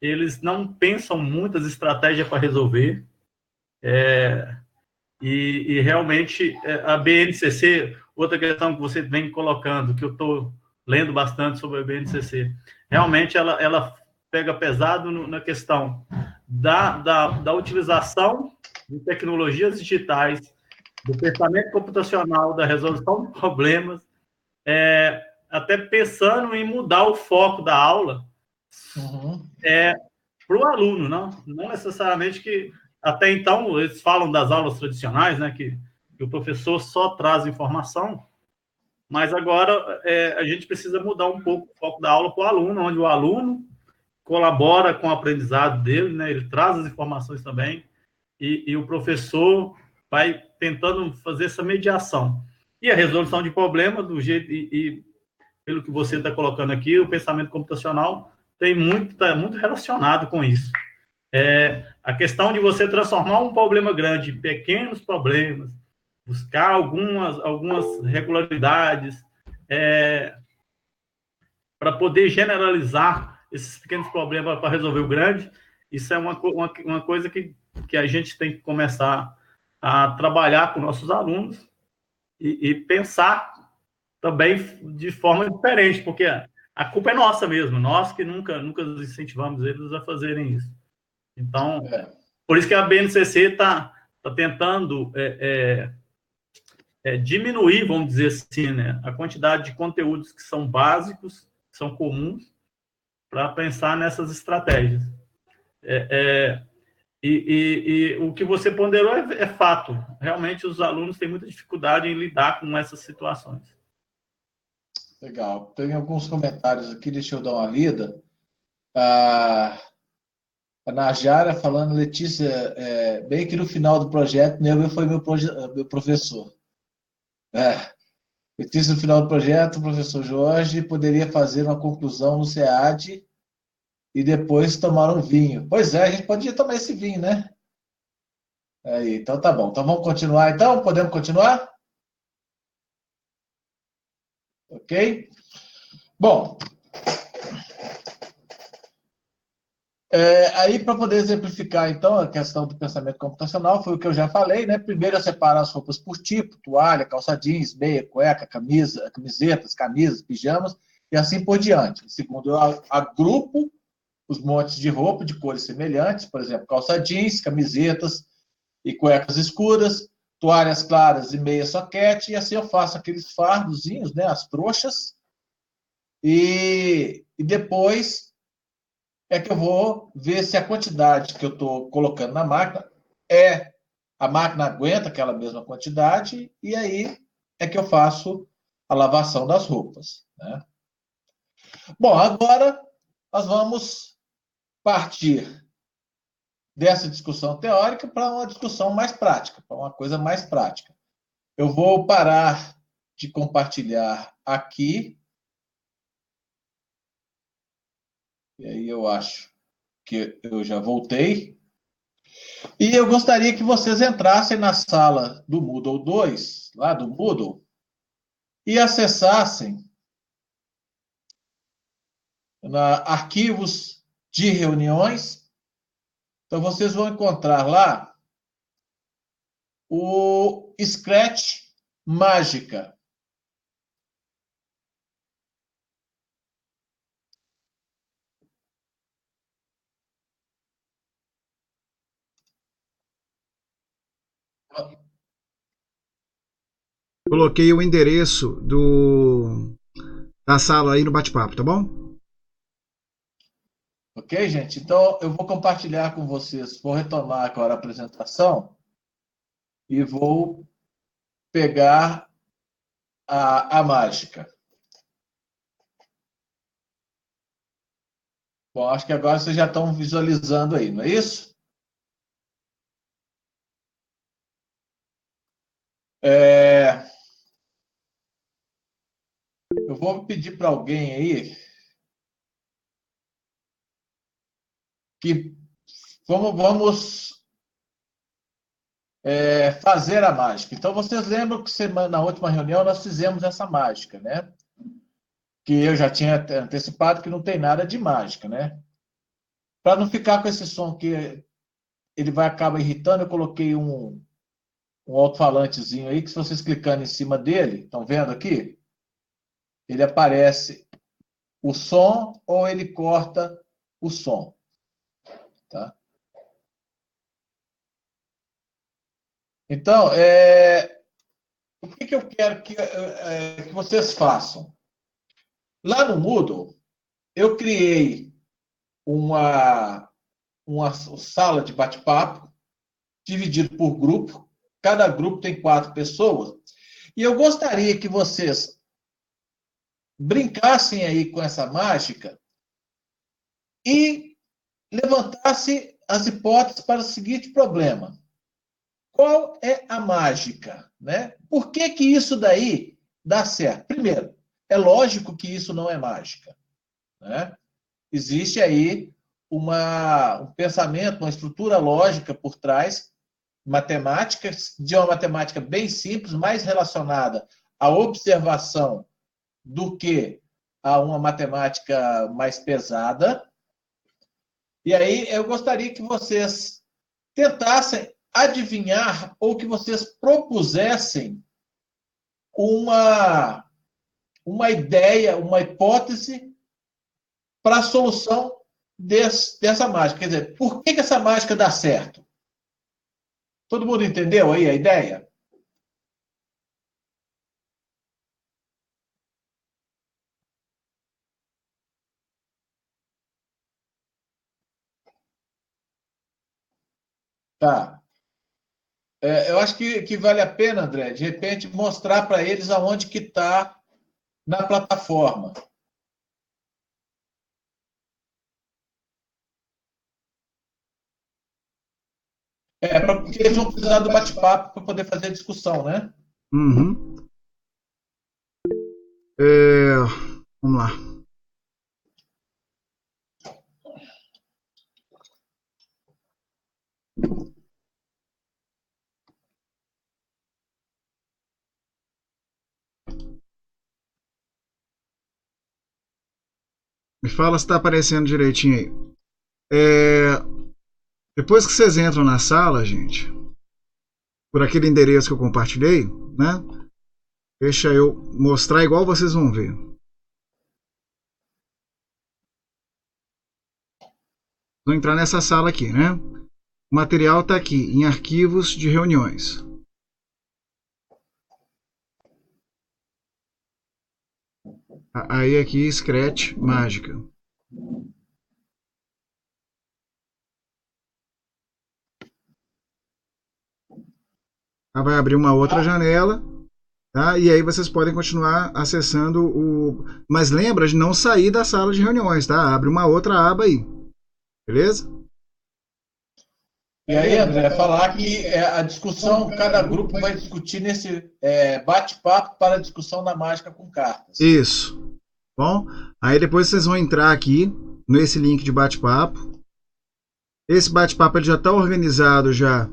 eles não pensam muitas estratégias para resolver. E realmente, a BNCC, outra questão que você vem colocando, que eu estou lendo bastante sobre a BNCC, realmente ela pega pesado na questão da utilização de tecnologias digitais, do pensamento computacional, da resolução de problemas, até pensando em mudar o foco da aula para o aluno, não necessariamente que... Até então, eles falam das aulas tradicionais, né, que o professor só traz informação, mas agora a gente precisa mudar um pouco o foco da aula para o aluno, onde o aluno colabora com o aprendizado dele, né, ele traz as informações também, e o professor vai tentando fazer essa mediação. E a resolução de problema, do jeito, e pelo que você está colocando aqui, o pensamento computacional está muito relacionado com isso. A questão de você transformar um problema grande em pequenos problemas, buscar algumas regularidades, para poder generalizar esses pequenos problemas para resolver o grande, isso é uma coisa que a gente tem que começar a trabalhar com nossos alunos e pensar também de forma diferente, porque a culpa é nossa mesmo, nós que nunca incentivamos eles a fazerem isso. Então, por isso que a BNCC está tentando diminuir, vamos dizer assim, né, a quantidade de conteúdos que são básicos, que são comuns, para pensar nessas estratégias. E o que você ponderou é fato. Realmente, os alunos têm muita dificuldade em lidar com essas situações. Legal. Tem alguns comentários aqui, deixa eu dar uma lida. A Najara falando, Letícia, bem que no final do projeto, Neuber foi meu professor. Letícia, no final do projeto, o professor Jorge poderia fazer uma conclusão no SEAD e depois tomar um vinho. Pois é, a gente podia tomar esse vinho, né? Então tá bom. Então vamos continuar, então? Podemos continuar? Ok? Bom, aí para poder exemplificar, então, a questão do pensamento computacional, foi o que eu já falei, né? Primeiro eu separo as roupas por tipo, toalha, calça jeans, meia, cueca, camisetas, camisas, pijamas, e assim por diante. Segundo, eu agrupo os montes de roupa de cores semelhantes, por exemplo, calça jeans, camisetas e cuecas escuras, toalhas claras e meia soquete, e assim eu faço aqueles fardozinhos, né? As trouxas, e depois é que eu vou ver se a quantidade que eu estou colocando na máquina a máquina aguenta aquela mesma quantidade, e aí é que eu faço a lavação das roupas, né? Bom, agora nós vamos partir dessa discussão teórica para uma discussão mais prática, para uma coisa mais prática. Eu vou parar de compartilhar aqui. E aí eu acho que eu já voltei. E eu gostaria que vocês entrassem na sala do Moodle 2, lá do Moodle, e acessassem arquivos de reuniões. Então, vocês vão encontrar lá o Scratch Mágica. Coloquei o endereço da sala aí no bate-papo, tá bom? Ok, gente? Então, eu vou compartilhar com vocês. Vou retomar agora a apresentação e vou pegar a mágica. Bom, acho que agora vocês já estão visualizando aí, não é isso? Eu vou pedir para alguém aí que vamos fazer a mágica. Então, vocês lembram que na última reunião nós fizemos essa mágica, né? Que eu já tinha antecipado que não tem nada de mágica, né? Para não ficar com esse som que ele acaba irritando, eu coloquei um alto-falantezinho aí, que se vocês clicando em cima dele, estão vendo aqui? Ele aparece o som ou ele corta o som. Tá? Então, o que eu quero que vocês façam? Lá no Moodle, eu criei uma sala de bate-papo, dividido por grupo. Cada grupo tem 4 pessoas. E eu gostaria que vocês brincassem aí com essa mágica e levantassem as hipóteses para o seguinte problema. Qual é a mágica? Né? Por que isso daí dá certo? Primeiro, é lógico que isso não é mágica. Né? Existe aí um pensamento, uma estrutura lógica por trás, matemática, de uma matemática bem simples, mais relacionada à observação do que a uma matemática mais pesada. E aí eu gostaria que vocês tentassem adivinhar ou que vocês propusessem uma ideia, uma hipótese para a solução dessa mágica. Quer dizer, por que essa mágica dá certo? Todo mundo entendeu aí a ideia? Tá. Eu acho que vale a pena, André, de repente, mostrar para eles aonde que está na plataforma. Porque eles vão precisar do bate-papo para poder fazer a discussão, né? Uhum. Vamos lá. Me fala se está aparecendo direitinho aí. Depois que vocês entram na sala, gente, por aquele endereço que eu compartilhei, né? Deixa eu mostrar igual vocês vão ver. Vou entrar nessa sala aqui, né? O material está aqui, em arquivos de reuniões. Aí aqui, Scratch Mágica. Vai abrir uma outra janela, tá? E aí vocês podem continuar acessando o... Mas lembra de não sair da sala de reuniões, tá? Abre uma outra aba aí. Beleza? E aí, André, falar que a discussão, cada grupo vai discutir nesse bate-papo para a discussão da mágica com cartas. Isso. Bom, aí depois vocês vão entrar aqui nesse link de bate-papo. Esse bate-papo ele já está organizado já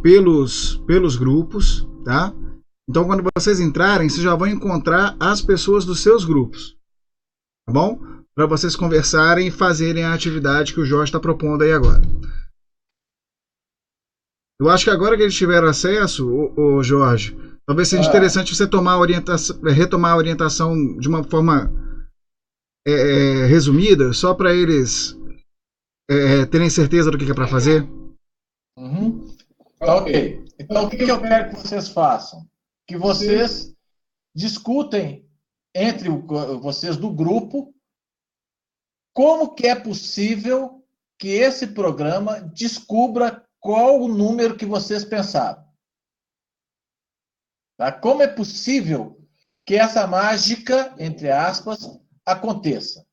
pelos grupos, tá? Então, quando vocês entrarem, vocês já vão encontrar as pessoas dos seus grupos, tá bom? Para vocês conversarem e fazerem a atividade que o Jorge está propondo aí agora. Eu acho que agora que eles tiveram acesso, o Jorge, talvez seja interessante você retomar a orientação de uma forma resumida, só para eles terem certeza do que é para fazer. Uhum. Tá ok. Então, o que eu quero que vocês façam? Que vocês discutem entre vocês do grupo como que é possível que esse programa descubra qual o número que vocês pensaram. Tá? Como é possível que essa mágica, entre aspas, aconteça?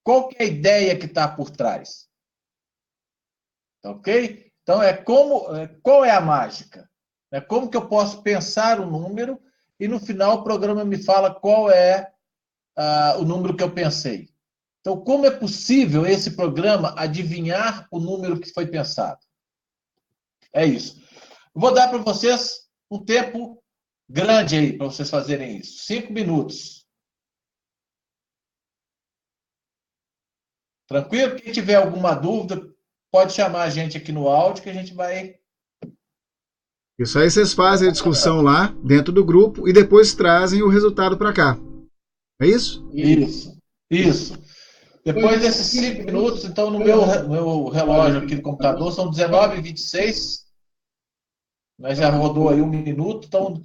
Qual que é a ideia que está por trás? Tá ok? Então, qual é a mágica? Como que eu posso pensar o número e no final o programa me fala qual é o número que eu pensei? Então, como é possível esse programa adivinhar o número que foi pensado? É isso. Vou dar para vocês um tempo grande aí para vocês fazerem isso. 5 minutos. Tranquilo? Quem tiver alguma dúvida, pode chamar a gente aqui no áudio que a gente vai. Isso aí vocês fazem a discussão lá dentro do grupo e depois trazem o resultado para cá. É isso? Isso. Depois desses 5 minutos, então, no meu relógio aqui do computador, são 19h26. Nós já rodou aí 1 minuto, então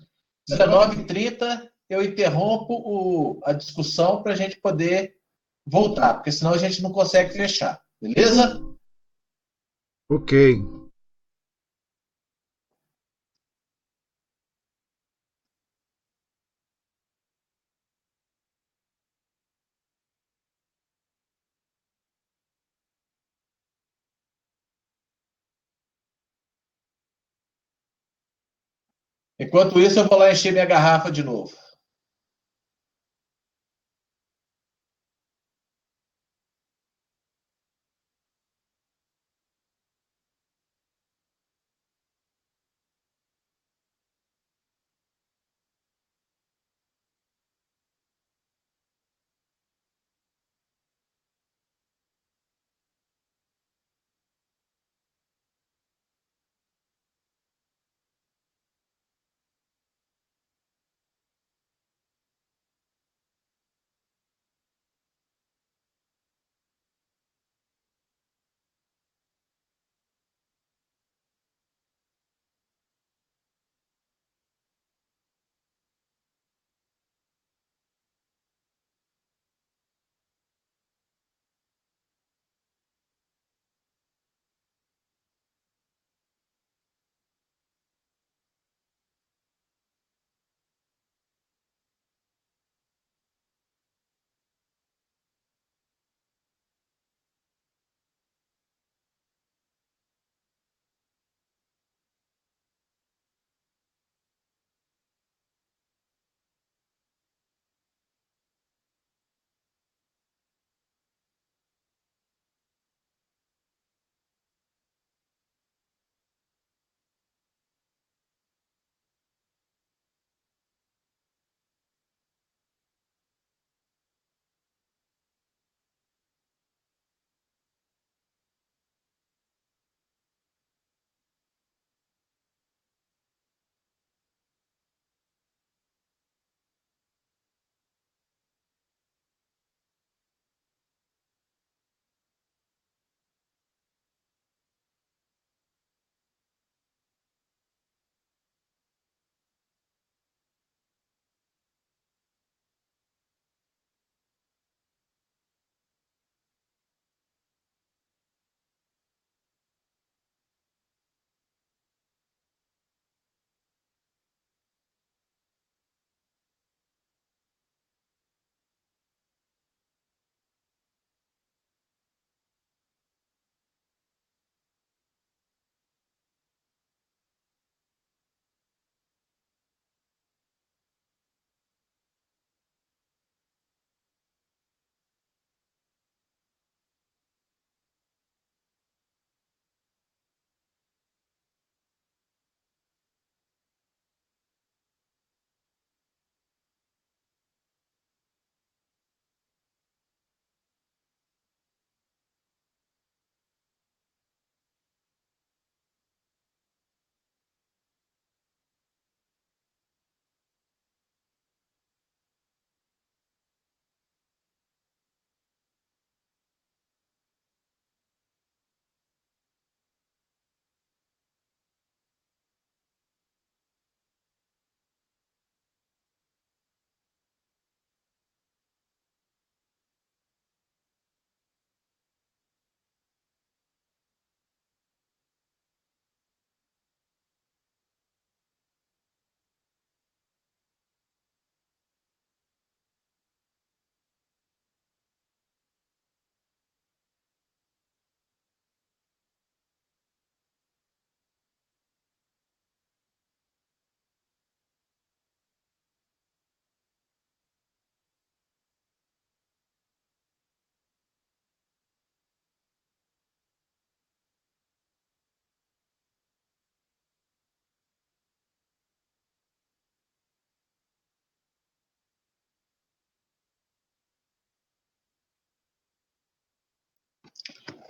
19h30 eu interrompo a discussão para a gente poder voltar, porque senão a gente não consegue fechar. Beleza? Ok. Enquanto isso, eu vou lá encher minha garrafa de novo.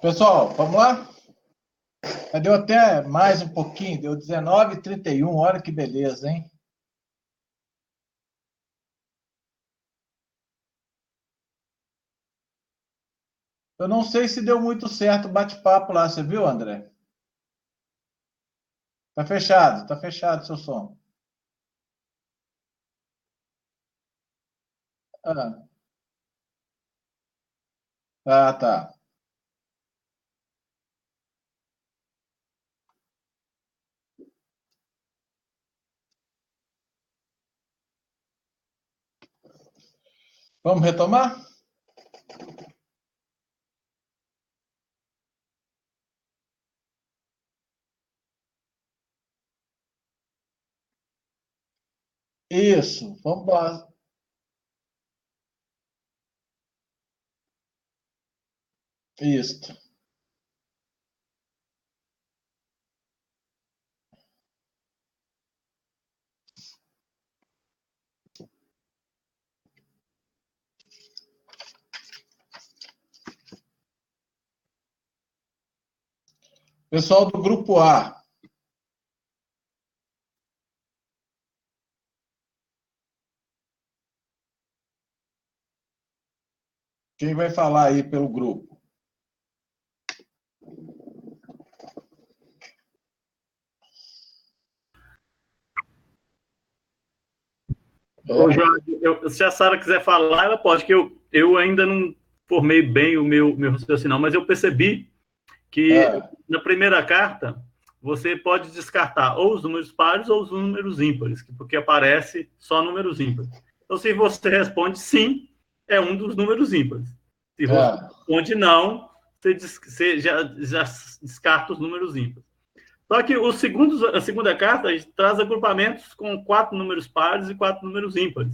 Pessoal, vamos lá? Deu até mais um pouquinho, deu 19h31, olha que beleza, hein? Eu não sei se deu muito certo o bate-papo lá, você viu, André? Tá fechado seu som. Tá. Vamos retomar? Isso, vamos lá. Isso. Pessoal do grupo A. Quem vai falar aí pelo grupo? Ô, Jorge, se a Sara quiser falar, ela pode, que eu ainda não formei bem o meu raciocínio, mas eu percebi que na primeira carta você pode descartar ou os números pares ou os números ímpares, porque aparece só números ímpares. Então, se você responde sim, é um dos números ímpares. Se você responde não, você já descarta os números ímpares. Só que a segunda carta traz agrupamentos com 4 números pares e 4 números ímpares.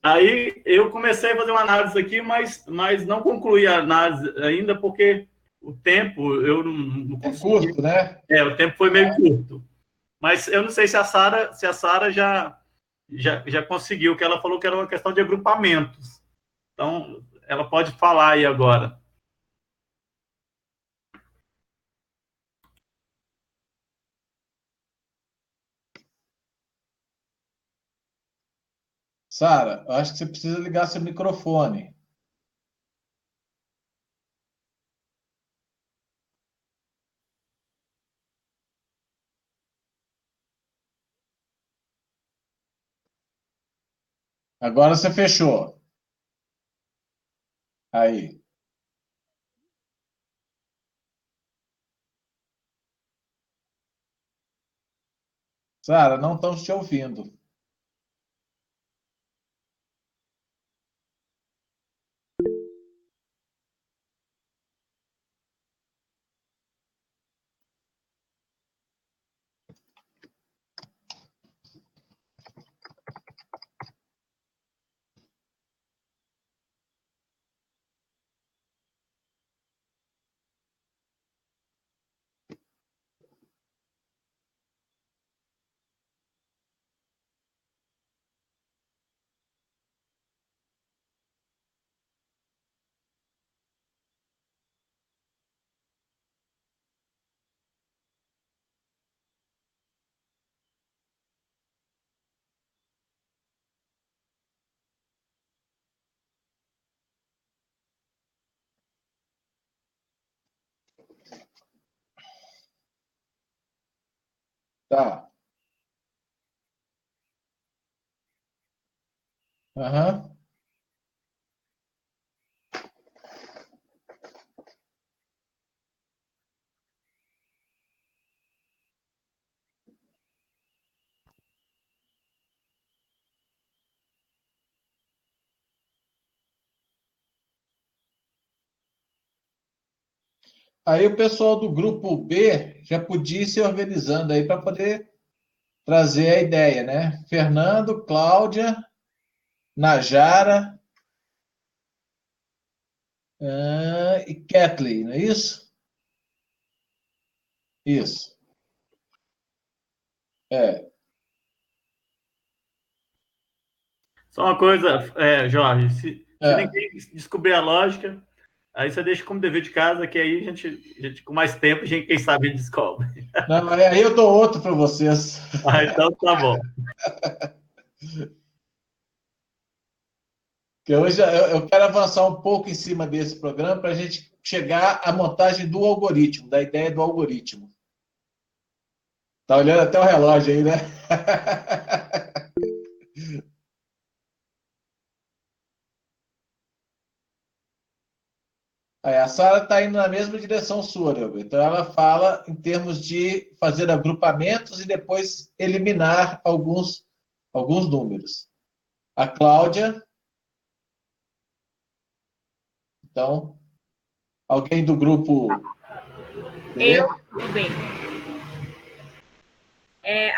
Aí eu comecei a fazer uma análise aqui, mas não concluí a análise ainda, porque o tempo eu não consegui. Curto, né? O tempo foi meio curto. Mas eu não sei se a Sara já conseguiu, que ela falou que era uma questão de agrupamentos. Então, ela pode falar aí agora. Sara, eu acho que você precisa ligar seu microfone. Agora você fechou. Aí. Sara, não estamos te ouvindo. Tá. Aí o pessoal do grupo B já podia ir se organizando aí para poder trazer a ideia, né? Fernando, Cláudia, Najara e Kathleen, não é isso? Isso. Só uma coisa, Jorge, se ninguém descobrir a lógica, Aí você deixa como dever de casa, que aí a gente com mais tempo, quem sabe descobre. Não, aí eu dou outro para vocês. Então tá bom. Que hoje eu quero avançar um pouco em cima desse programa para a gente chegar à montagem do algoritmo, da ideia do algoritmo. Tá olhando até o relógio aí, né? Aí, a Sara está indo na mesma direção sua, Neuber. Então, ela fala em termos de fazer agrupamentos e depois eliminar alguns números. A Cláudia. Então, alguém do grupo B? Tudo bem.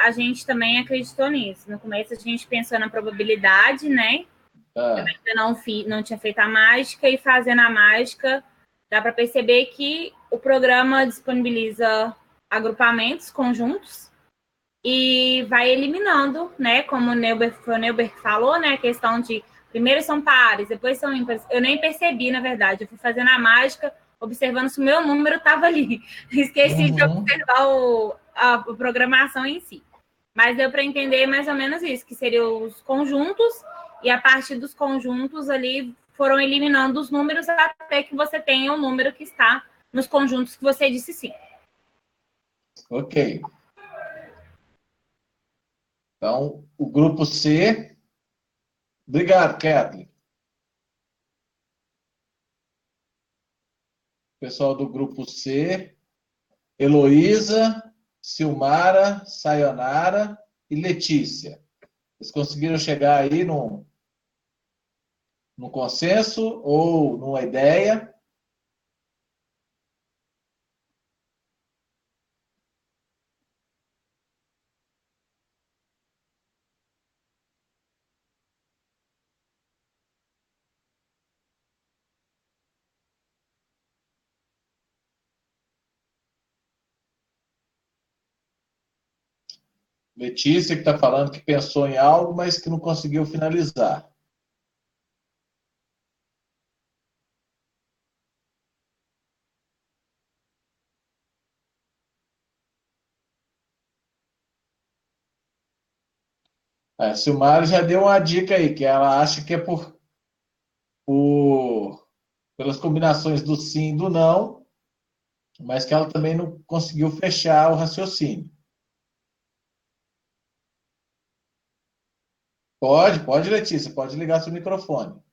A gente também acreditou nisso. No começo, a gente pensou na probabilidade, né? Eu ainda não tinha feito a mágica, e fazendo a mágica, dá para perceber que o programa disponibiliza agrupamentos, conjuntos, e vai eliminando, né? Como o Neuber falou, né? A questão de primeiro são pares, depois são ímpares. Eu nem percebi, na verdade. Eu fui fazendo a mágica, observando se o meu número estava ali. Esqueci de observar a programação em si. Mas deu para entender mais ou menos isso, que seriam os conjuntos, e a partir dos conjuntos ali foram eliminando os números até que você tenha o número que está nos conjuntos que você disse sim. Ok. Então, o grupo C. Obrigado, Kathleen. Pessoal do grupo C. Heloísa, Silmara, Sayonara e Letícia. Vocês conseguiram chegar aí num consenso ou numa ideia? Letícia, que está falando que pensou em algo, mas que não conseguiu finalizar. A Silmara já deu uma dica aí, que ela acha que é pelas combinações do sim e do não, mas que ela também não conseguiu fechar o raciocínio. Pode, Letícia, pode ligar seu microfone.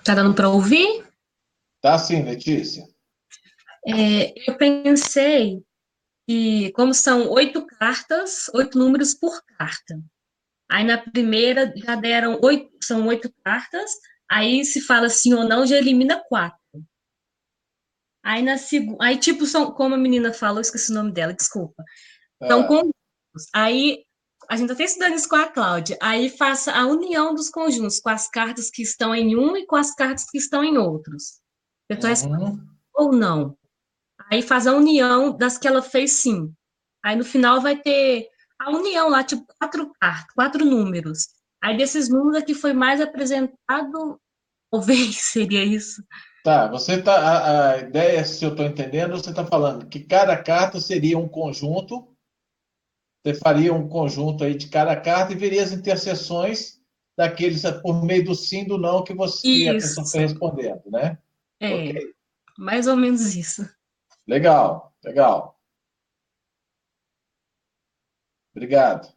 Tá dando para ouvir? Tá sim, Letícia. Eu pensei que, como são 8 cartas, 8 números por carta. Aí na primeira já deram 8, são 8 cartas, aí se fala sim ou não, já elimina 4. Aí na segunda, aí tipo, são, como a menina falou, esqueci o nome dela, desculpa. São conjuntos. Aí a gente até estudando isso com a Cláudia. Aí faça a união dos conjuntos com as cartas que estão em um e com as cartas que estão em outros. Ou não. Aí faz a união das que ela fez sim. Aí no final vai ter a união lá, tipo, 4 cartas, 4 números. Aí desses números aqui foi mais apresentado, talvez seria isso. Tá, a ideia, se eu estou entendendo, você está falando que cada carta seria um conjunto, você faria um conjunto aí de cada carta e veria as interseções daqueles por meio do sim e do não que a pessoa foi respondendo, né? Okay. Mais ou menos isso. Legal. Obrigado.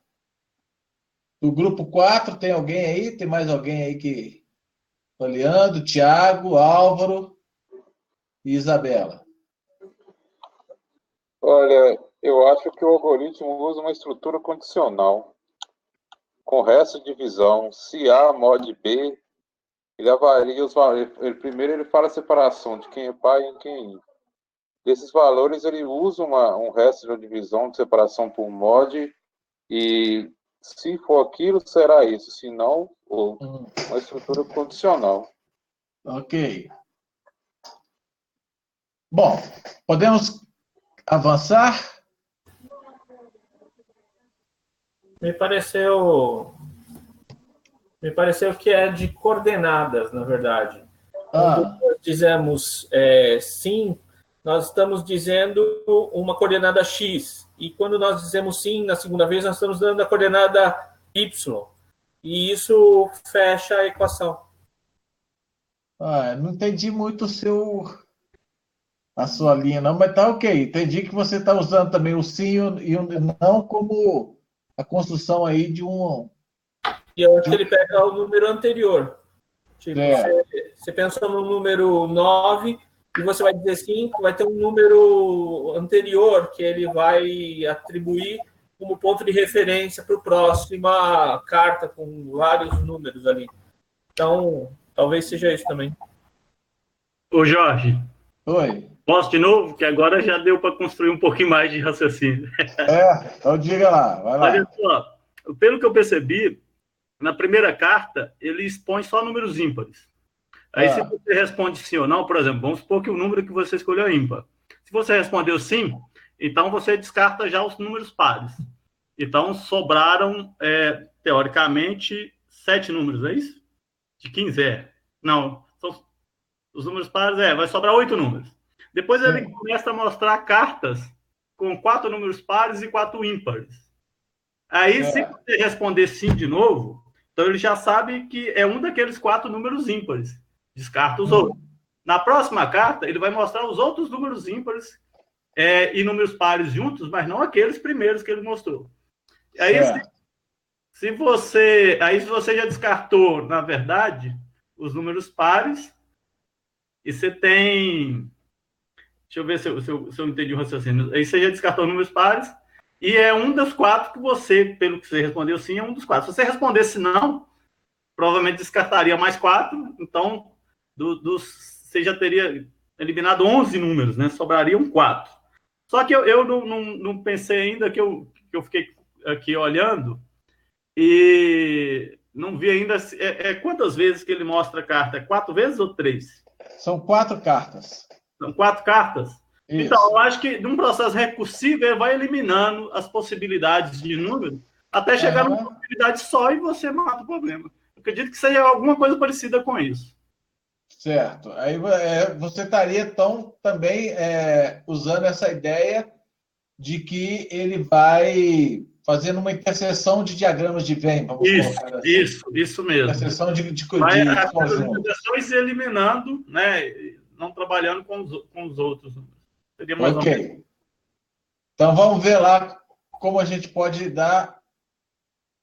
Do grupo 4, tem alguém aí? Tem mais alguém aí que... Leandro, Tiago, Álvaro e Isabela. Olha, eu acho que o algoritmo usa uma estrutura condicional, com resto de divisão. Se A mod B, ele avalia os valores. Primeiro ele fala a separação de quem é pai e quem é ímpar. Desses valores ele usa um resto de divisão de separação por mod e Se for aquilo, será isso. Se não, uma estrutura condicional. Ok. Bom, podemos avançar? Me pareceu que é de coordenadas, na verdade. Quando nós dizemos sim, nós estamos dizendo uma coordenada X. E quando nós dizemos sim, na segunda vez, nós estamos dando a coordenada Y. E isso fecha a equação. Não entendi muito a sua linha, não, mas tá ok. Entendi que você está usando também o sim e o não como a construção aí de um... E eu acho que ele pega o número anterior. Tipo, você pensa no número 9 e você vai dizer sim, vai ter um número anterior que ele vai atribuir como ponto de referência para a próxima carta com vários números ali. Então, talvez seja isso também. Ô, Jorge. Oi. Posso de novo? Que agora já deu para construir um pouquinho mais de raciocínio. Então diga lá, vai lá. Olha só, pelo que eu percebi, na primeira carta, ele expõe só números ímpares. Aí, se você responde sim ou não, por exemplo, vamos supor que o número que você escolheu é ímpar. Se você respondeu sim, então você descarta já os números pares. Então, sobraram, teoricamente, 7 números, é isso? De 15, Não, são os números pares, vai sobrar 8 números. Depois ele começa a mostrar cartas com 4 números pares e 4 ímpares. Aí, se você responder sim de novo, então ele já sabe que é um daqueles 4 números ímpares. Descarta os outros. Na próxima carta, ele vai mostrar os outros números ímpares e números pares juntos, mas não aqueles primeiros que ele mostrou. Aí, se você já descartou, na verdade, os números pares, e você tem... Deixa eu ver se eu entendi o raciocínio. Aí você já descartou números pares, e é um dos 4 que você, pelo que você respondeu sim, é um dos 4. Se você respondesse não, provavelmente descartaria mais 4, então você já teria eliminado 11 números, né? Sobrariam 4. Só que eu não pensei ainda, que eu fiquei aqui olhando e não vi ainda... quantas vezes que ele mostra a carta? 4 vezes ou 3? São 4 cartas. São 4 cartas? Isso. Então, eu acho que num processo recursivo ele vai eliminando as possibilidades de número até chegar numa possibilidade só e você mata o problema. Eu acredito que seja alguma coisa parecida com isso. Certo. Aí você estaria, então, também usando essa ideia de que ele vai fazendo uma interseção de diagramas de Venn, vamos colocar assim. Isso mesmo. Interseção de conjuntos. Interseções eliminando, né, não trabalhando com os outros. Seria mais ou menos. Então, vamos ver lá como a gente pode dar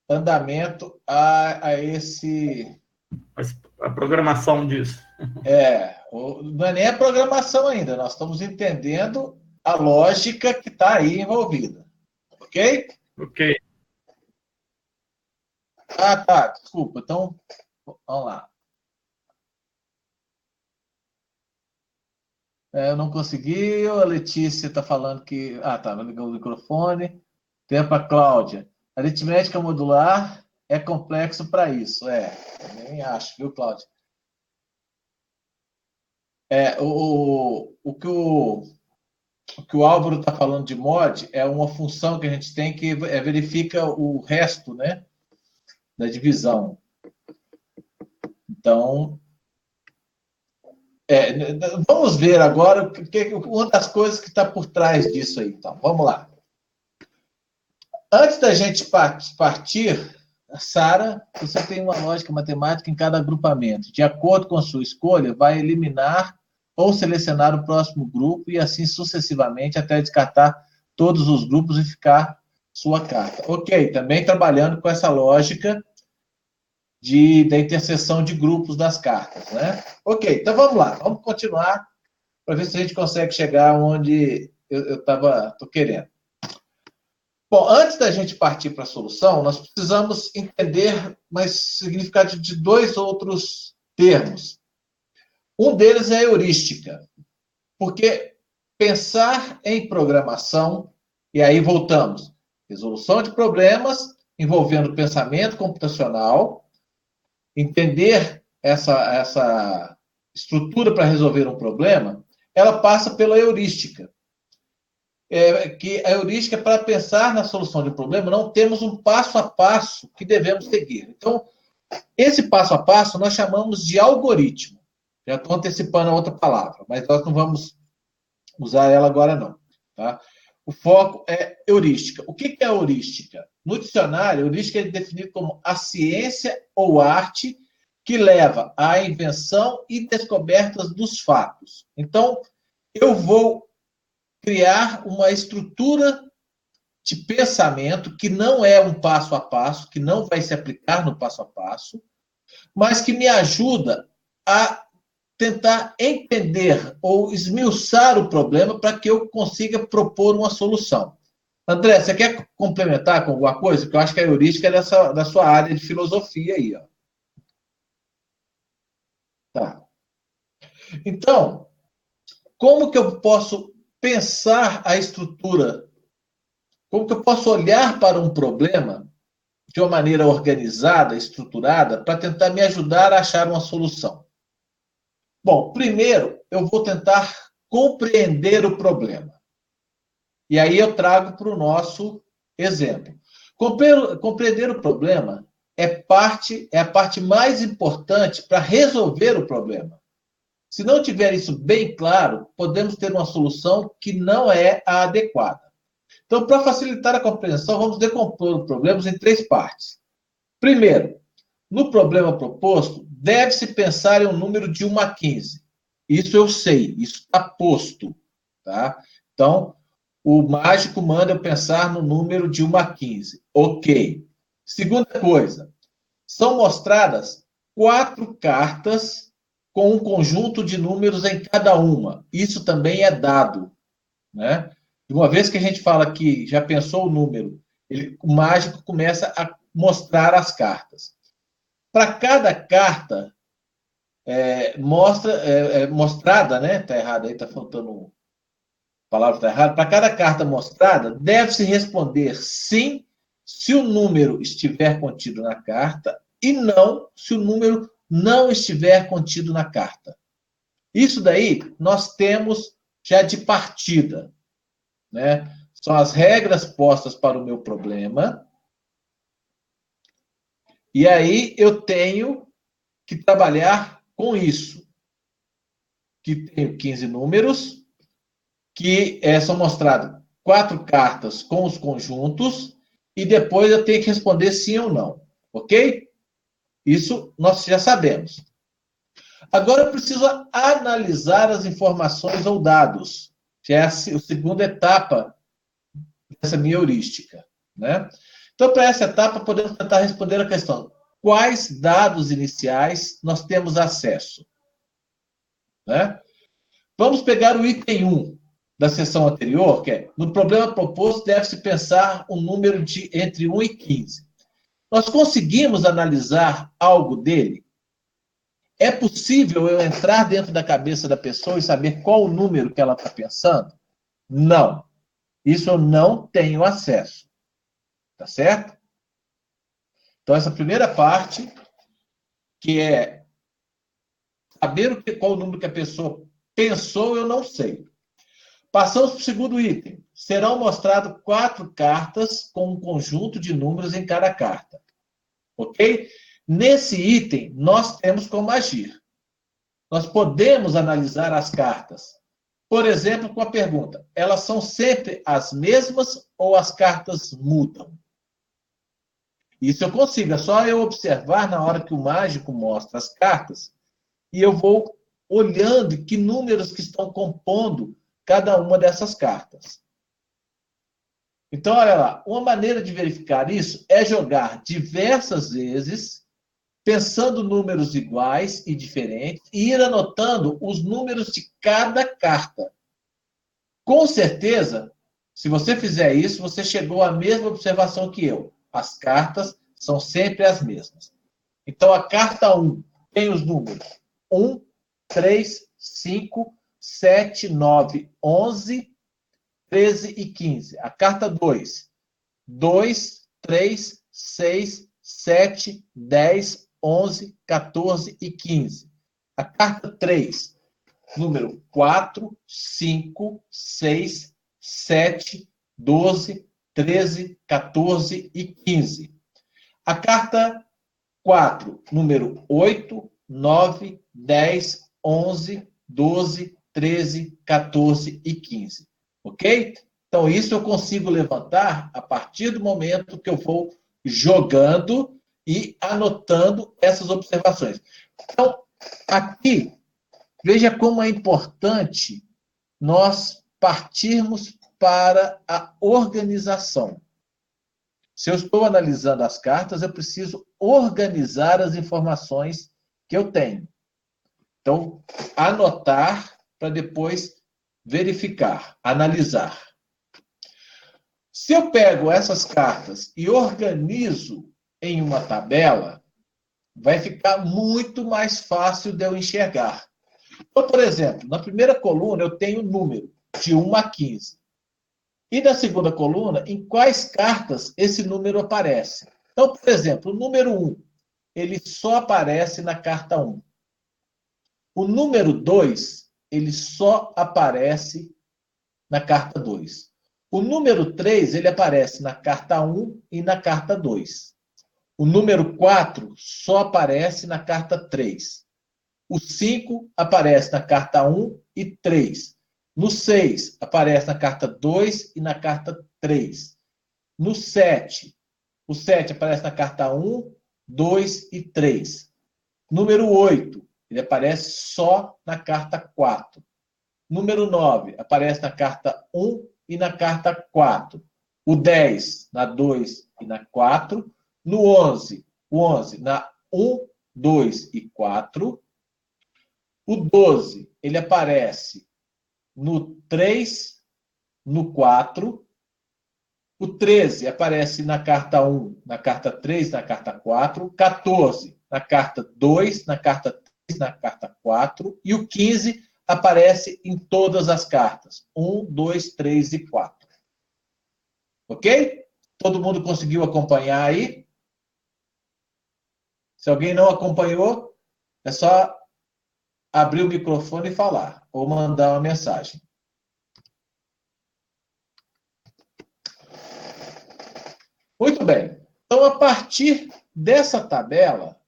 andamento a esse... A programação disso. Não é nem a programação ainda, nós estamos entendendo a lógica que está aí envolvida. Ok? Ok. Tá, desculpa. Então, vamos lá. Eu não consegui, a Letícia está falando que... tá, não ligou o microfone. Tempo a Cláudia. A aritmética modular é complexo para isso. Também acho, viu, Cláudia? O que o Álvaro está falando de mod é uma função que a gente tem que verifica o resto, né, da divisão. Então, vamos ver agora uma das coisas que está por trás disso aí. Então, vamos lá. Antes da gente partir, Sara, você tem uma lógica matemática em cada agrupamento. De acordo com a sua escolha, vai eliminar ou selecionar o próximo grupo e assim sucessivamente até descartar todos os grupos e ficar sua carta. Ok, também trabalhando com essa lógica da interseção de grupos das cartas, né? Ok, então vamos lá, vamos continuar para ver se a gente consegue chegar onde eu estou querendo. Bom, antes da gente partir para a solução, nós precisamos entender mais significado de 2 outros termos. Um deles é a heurística, porque pensar em programação, e aí voltamos, resolução de problemas envolvendo pensamento computacional, entender essa estrutura para resolver um problema, ela passa pela heurística. Que a heurística, para pensar na solução de um problema, não temos um passo a passo que devemos seguir. Então, esse passo a passo nós chamamos de algoritmo. Já estou antecipando a outra palavra, mas nós não vamos usar ela agora, não. Tá? O foco é heurística. O que é heurística? No dicionário, heurística é definido como a ciência ou arte que leva à invenção e descobertas dos fatos. Então, eu vou criar uma estrutura de pensamento que não é um passo a passo, que não vai se aplicar no passo a passo, mas que me ajuda a tentar entender ou esmiuçar o problema para que eu consiga propor uma solução. André, você quer complementar com alguma coisa? Porque eu acho que a heurística é da sua área de filosofia aí. Ó. Tá. Então, como que eu posso pensar a estrutura? Como que eu posso olhar para um problema de uma maneira organizada, estruturada, para tentar me ajudar a achar uma solução? Bom, primeiro, eu vou tentar compreender o problema. E aí eu trago para o nosso exemplo. Compreender o problema é a parte mais importante para resolver o problema. Se não tiver isso bem claro, podemos ter uma solução que não é a adequada. Então, para facilitar a compreensão, vamos decompor o problema em 3 partes. Primeiro, no problema proposto, deve-se pensar em um número de 1 a 15. Isso eu sei, isso está posto. Tá? Então, o mágico manda eu pensar no número de 1 a 15. Ok. Segunda coisa, são mostradas 4 cartas com um conjunto de números em cada uma. Isso também é dado. Né? De uma vez que a gente fala que já pensou o número, o mágico começa a mostrar as cartas. Para cada carta mostrada, né? Está errado aí, está faltando a palavra, está errada. Para cada carta mostrada, deve-se responder sim se o número estiver contido na carta e não se o número não estiver contido na carta. Isso daí nós temos já de partida. Né? São as regras postas para o meu problema. E aí eu tenho que trabalhar com isso. Que tenho 15 números, que são mostrados 4 cartas com os conjuntos, e depois eu tenho que responder sim ou não. Ok? Isso nós já sabemos. Agora eu preciso analisar as informações ou dados, que é a segunda etapa dessa minha heurística. Né? Então, para essa etapa, podemos tentar responder a questão: quais dados iniciais nós temos acesso? Né? Vamos pegar o item 1 da sessão anterior, que é: no problema proposto, deve-se pensar um número de entre 1 e 15. Nós conseguimos analisar algo dele? É possível eu entrar dentro da cabeça da pessoa e saber qual o número que ela está pensando? Não. Isso eu não tenho acesso. Tá certo? Então, essa primeira parte, que é saber qual o número que a pessoa pensou, eu não sei. Passamos para o segundo item. Serão mostradas 4 cartas com um conjunto de números em cada carta. Ok? Nesse item, nós temos como agir. Nós podemos analisar as cartas. Por exemplo, com a pergunta: elas são sempre as mesmas ou as cartas mudam? Isso eu consigo. É só eu observar na hora que o mágico mostra as cartas e eu vou olhando que números que estão compondo cada uma dessas cartas. Então, olha lá. Uma maneira de verificar isso é jogar diversas vezes, pensando números iguais e diferentes, e ir anotando os números de cada carta. Com certeza, se você fizer isso, você chegou à mesma observação que eu. As cartas são sempre as mesmas. Então, a carta 1 tem os números 1, 3, 5, 7, 9, 11, 13 e 15. A carta 2, 2, 3, 6, 7, 10, 11, 14 e 15. A carta 3, número 4, 5, 6, 7, 12, 13, 14 e 15. A carta 4, número 8, 9, 10, 11, 12, 13, 14 e 15. Ok? Então, isso eu consigo levantar a partir do momento que eu vou jogando e anotando essas observações. Então, aqui, veja como é importante nós partirmos para a organização. Se eu estou analisando as cartas, eu preciso organizar as informações que eu tenho. Então, anotar para depois verificar, analisar. Se eu pego essas cartas e organizo em uma tabela, vai ficar muito mais fácil de eu enxergar. Então, por exemplo, na primeira coluna eu tenho o número de 1 a 15. E na segunda coluna, em quais cartas esse número aparece? Então, por exemplo, o número 1, ele só aparece na carta 1. O número 2, ele só aparece na carta 2. O número 3, ele aparece na carta 1 e na carta 2. O número 4 só aparece na carta 3. O 5 aparece na carta 1 e 3. No 6, aparece na carta 2 e na carta 3. No 7, o 7 aparece na carta 1, 2 e 3. Número 8, ele aparece só na carta 4. Número 9, aparece na carta 1 e na carta 4. O 10, na 2 e na 4. No 11, o 11 na 1, 2 e 4. O 12, ele aparece no 3, no 4. O 13 aparece na carta 1, na carta 3, na carta 4. 14 na carta 2, na carta 3, na carta 4. E o 15 aparece em todas as cartas. 1, 2, 3 e 4. Ok? Todo mundo conseguiu acompanhar aí? Se alguém não acompanhou, é só abrir o microfone e falar, ou mandar uma mensagem. Muito bem. Então, a partir dessa tabela,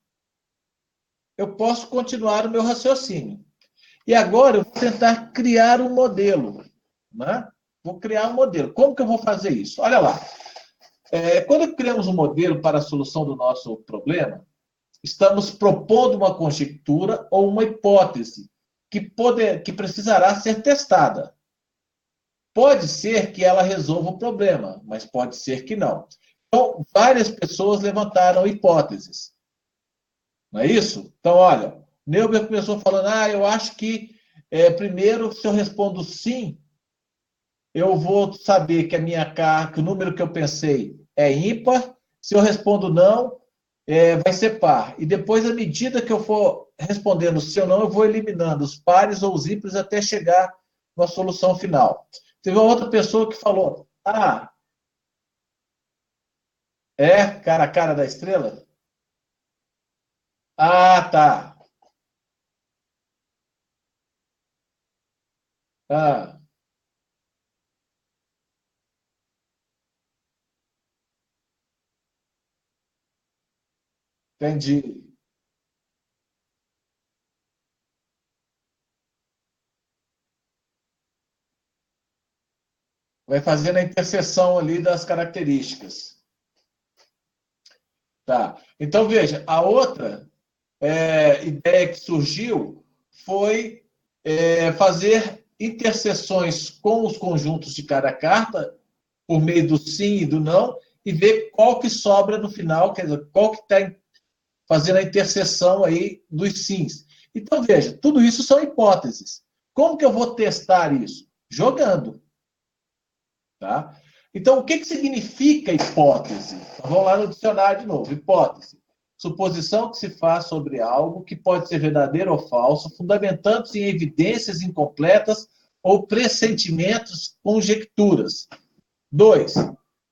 eu posso continuar o meu raciocínio. E agora eu vou tentar criar um modelo. Né? Vou criar um modelo. Como que eu vou fazer isso? Olha lá. Quando criamos um modelo para a solução do nosso problema, estamos propondo uma conjectura ou uma hipótese que precisará ser testada. Pode ser que ela resolva o problema, mas pode ser que não. Então, várias pessoas levantaram hipóteses. Não é isso? Então, olha, Neuber começou falando, eu acho que, primeiro, se eu respondo sim, eu vou saber que que o número que eu pensei é ímpar. Se eu respondo não, vai ser par. E depois, à medida que eu for respondendo sim ou não, eu vou eliminando os pares ou os ímpares até chegar na solução final. Teve uma outra pessoa que falou, cara a cara da estrela? Tá. Entendi. Vai fazendo a interseção ali das características. Tá. Então, veja, a outra ideia que surgiu foi fazer interseções com os conjuntos de cada carta, por meio do sim e do não, e ver qual que sobra no final, quer dizer, qual que está fazendo a interseção aí dos sims. Então, veja, tudo isso são hipóteses. Como que eu vou testar isso? Jogando. Tá? Então, o que significa hipótese? Então, vamos lá no dicionário de novo. Hipótese. Suposição que se faz sobre algo que pode ser verdadeiro ou falso, fundamentando-se em evidências incompletas ou pressentimentos, conjecturas. 2.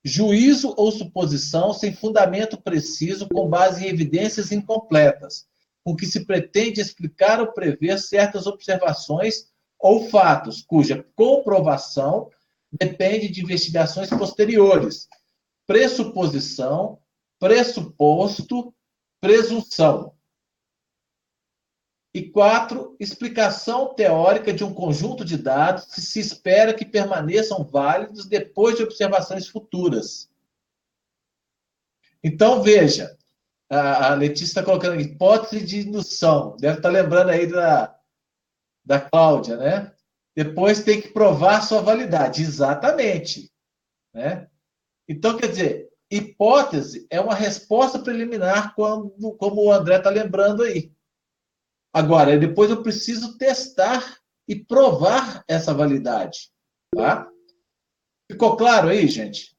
juízo ou suposição sem fundamento preciso com base em evidências incompletas, com que se pretende explicar ou prever certas observações ou fatos, cuja comprovação depende de investigações posteriores. Pressuposição, pressuposto, presunção. E 4, explicação teórica de um conjunto de dados que se espera que permaneçam válidos depois de observações futuras. Então, veja, a Letícia está colocando hipótese de indução. Deve estar lembrando aí da Cláudia, né? Depois tem que provar sua validade. Exatamente. Né? Então, quer dizer, hipótese é uma resposta preliminar, como o André está lembrando aí. Agora, depois eu preciso testar e provar essa validade. Tá? Ficou claro aí, gente?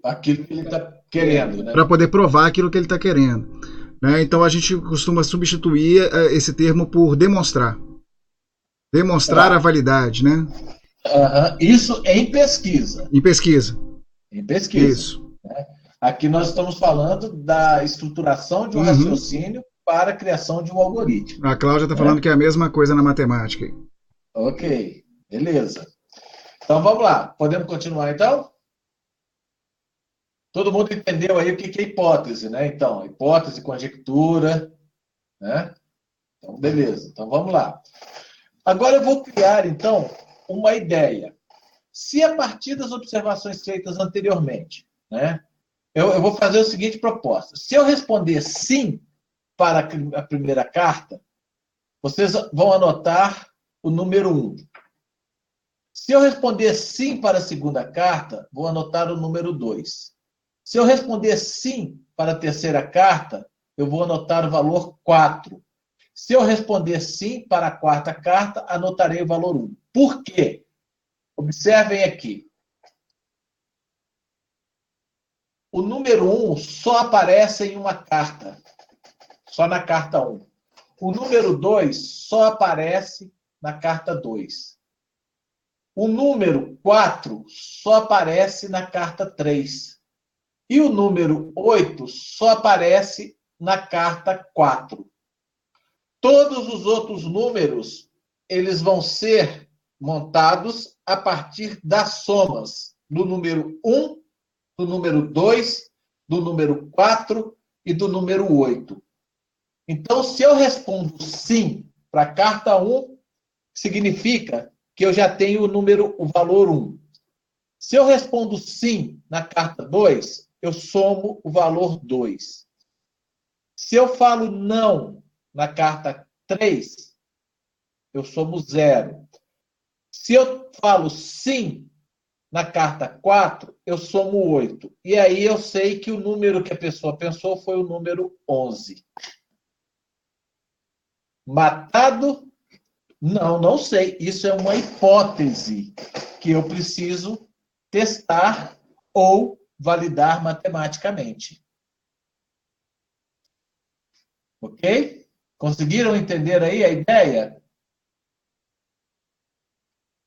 Aquilo que ele está querendo, né? Para poder provar aquilo que ele está querendo. Né? Então a gente costuma substituir esse termo por demonstrar. Demonstrar a validade, né? Isso em pesquisa. Em pesquisa. Em pesquisa. Isso. Né? Aqui nós estamos falando da estruturação de um raciocínio para a criação de um algoritmo. A Cláudia está falando que é a mesma coisa na matemática. Ok, beleza. Então vamos lá. Podemos continuar então? Todo mundo entendeu aí o que é hipótese, né? Então, hipótese, conjectura, né? Então, beleza. Então, vamos lá. Agora eu vou criar, então, uma ideia. Se a partir das observações feitas anteriormente, né? Eu vou fazer o seguinte proposta. Se eu responder sim para a primeira carta, vocês vão anotar o número 1. Se eu responder sim para a segunda carta, vou anotar o número 2. Se eu responder sim para a terceira carta, eu vou anotar o valor 4. Se eu responder sim para a quarta carta, anotarei o valor 1. Por quê? Observem aqui. O número 1 só aparece em uma carta. Só na carta 1. O número 2 só aparece na carta 2. O número 4 só aparece na carta 3. E o número 8 só aparece na carta 4. Todos os outros números, eles vão ser montados a partir das somas do número 1, do número 2, do número 4 e do número 8. Então, se eu respondo sim para a carta 1, significa que eu já tenho o valor 1. Se eu respondo sim na carta 2, eu somo o valor 2. Se eu falo não na carta 3, eu somo 0. Se eu falo sim na carta 4, eu somo 8. E aí eu sei que o número que a pessoa pensou foi o número 11. Matado? Não, não sei. Isso é uma hipótese que eu preciso testar ou validar matematicamente. Ok? Conseguiram entender aí a ideia?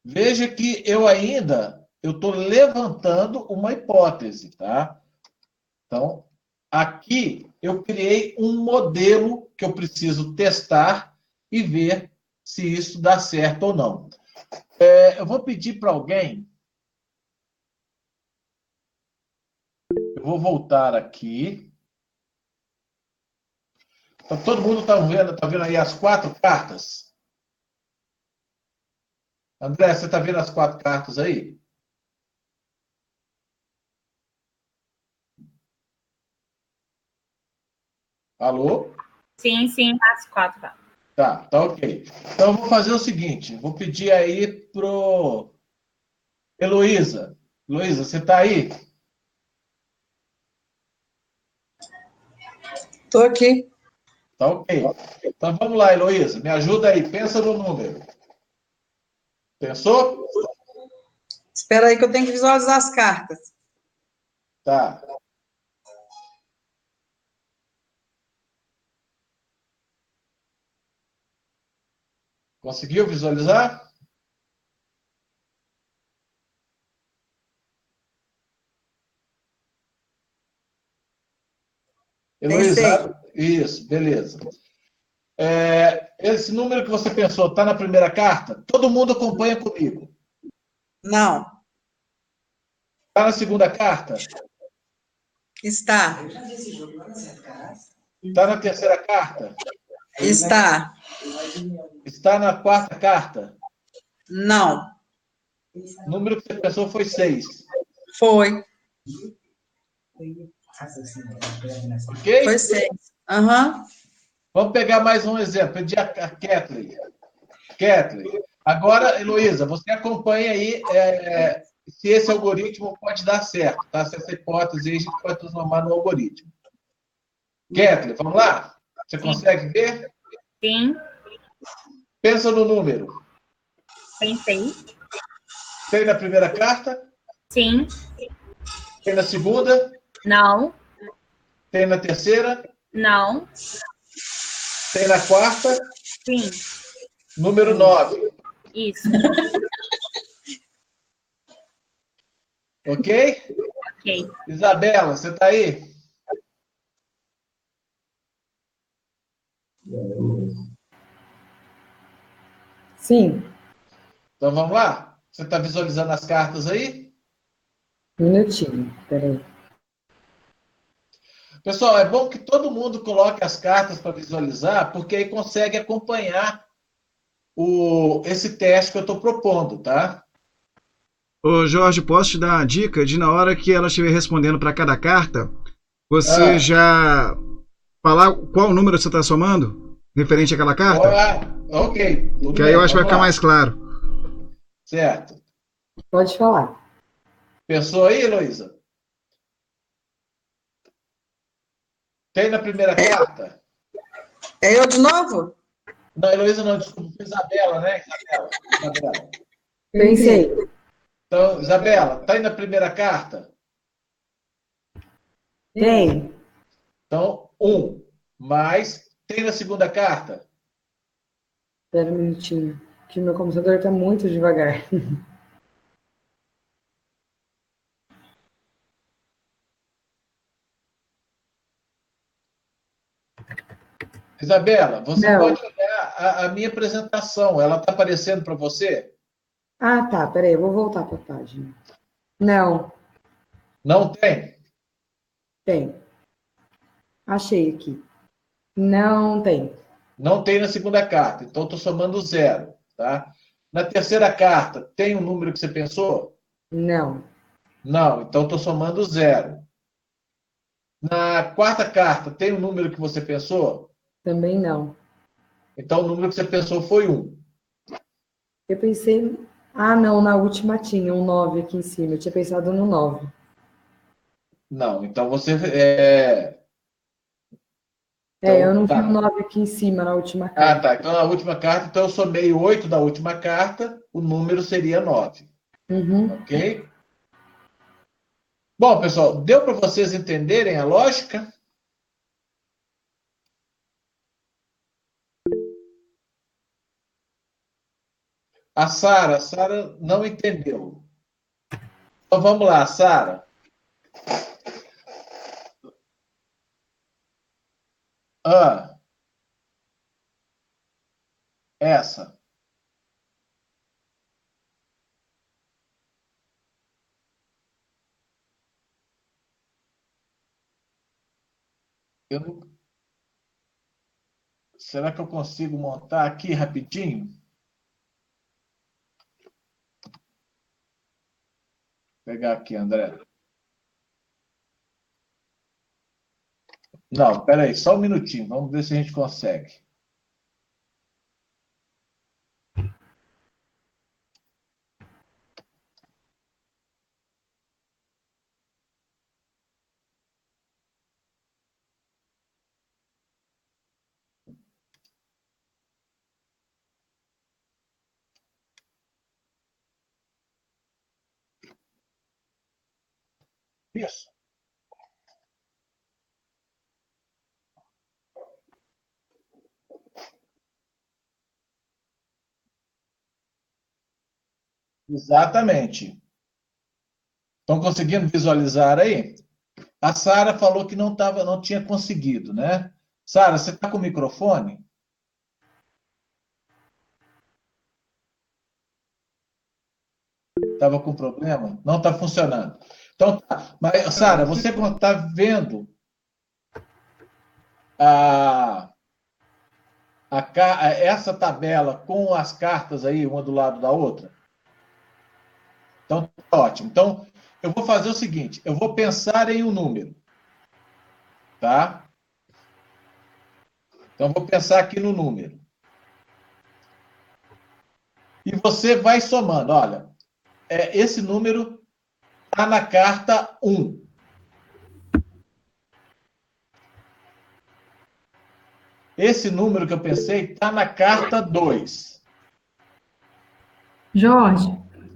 Veja que eu estou levantando uma hipótese, tá? Então, aqui eu criei um modelo que eu preciso testar e ver se isso dá certo ou não. Eu vou pedir para alguém. Eu vou voltar aqui. Então, todo mundo está vendo aí as 4 cartas? André, você está vendo as 4 cartas aí? Alô? Sim, as 4. Tá ok. Então, eu vou fazer o seguinte. Vou pedir aí pro Heloísa. Heloísa, você está aí? Estou aqui. Tá ok. Então vamos lá, Heloísa. Me ajuda aí. Pensa no número. Pensou? Espera aí que eu tenho que visualizar as cartas. Tá. Conseguiu visualizar? Heloísa, isso, beleza. Esse número que você pensou está na primeira carta? Todo mundo acompanha comigo. Não. Está na segunda carta? Está. Está na terceira carta? Está. Está na quarta carta? Não. O número que você pensou foi 6. Foi. Ok? Foi 6. Aham. Vamos pegar mais um exemplo. Pedir a Kathleen. Kathleen. Agora, Heloísa, você acompanha aí se esse algoritmo pode dar certo, tá? Se essa hipótese aí a gente pode transformar no algoritmo. Kathleen, vamos lá? Você consegue ver? Sim. Pensa no número. Pensei. Tem na primeira carta? Sim. Tem na segunda? Não. Tem na terceira? Não. Tem na quarta? Sim. Número 9. Isso. Ok? Ok. Isabela, você está aí? Sim. Então vamos lá? Você está visualizando as cartas aí? Minutinho, peraí. Pessoal, é bom que todo mundo coloque as cartas para visualizar, porque aí consegue acompanhar esse teste que eu estou propondo, tá? Ô Jorge, posso te dar uma dica de na hora que ela estiver respondendo para cada carta, você já falar qual número você está somando referente àquela carta? Ok. Que aí eu acho que vai ficar mais claro. Certo. Pode falar. Pensou aí, Heloísa? Tem na primeira carta? É eu de novo? Não, Heloísa não, desculpa, foi Isabela, né? Isabela. Pensei. Então, Isabela, tá aí na primeira carta? Tem. Então, 1. Mas tem na segunda carta? Espera um minutinho, que meu computador está muito devagar. Isabela, você Não. pode olhar a minha apresentação. Ela está aparecendo para você? Ah, tá, peraí, eu vou voltar para a página. Não. Não tem? Tem. Achei aqui. Não tem. Não tem na segunda carta. Então, estou somando 0. Tá? Na terceira carta, tem um número que você pensou? Não. Não. Então, estou somando 0. Na quarta carta, tem um número que você pensou? Também não. Então, o número que você pensou foi 1. Eu pensei... Ah, não, na última tinha um 9 aqui em cima. Eu tinha pensado no 9. Não. Então, você... Eu não vi tá. o 9 aqui em cima na última Ah, carta. tá. Então, na última carta, então eu somei 8 da última carta, o número seria 9. Uhum. Ok? Bom, pessoal, deu para vocês entenderem a lógica? A Sara não entendeu. Então vamos lá, Sara. Essa. Eu não... Será que eu consigo montar aqui rapidinho? Vou pegar aqui, André. Não, peraí, só um minutinho. Vamos ver se a gente consegue. Isso. Exatamente. Estão conseguindo visualizar aí? A Sara falou que não tinha conseguido, né? Sara, você está com o microfone? Estava com problema? Não está funcionando. Então, tá. Mas, Sara, você está vendo essa tabela com as cartas aí, uma do lado da outra? Então, tá ótimo. Então, eu vou fazer o seguinte, eu vou pensar em um número, tá? Então, vou pensar aqui no número. E você vai somando, olha, esse número está na carta 1. Esse número que eu pensei está na carta 2. Jorge,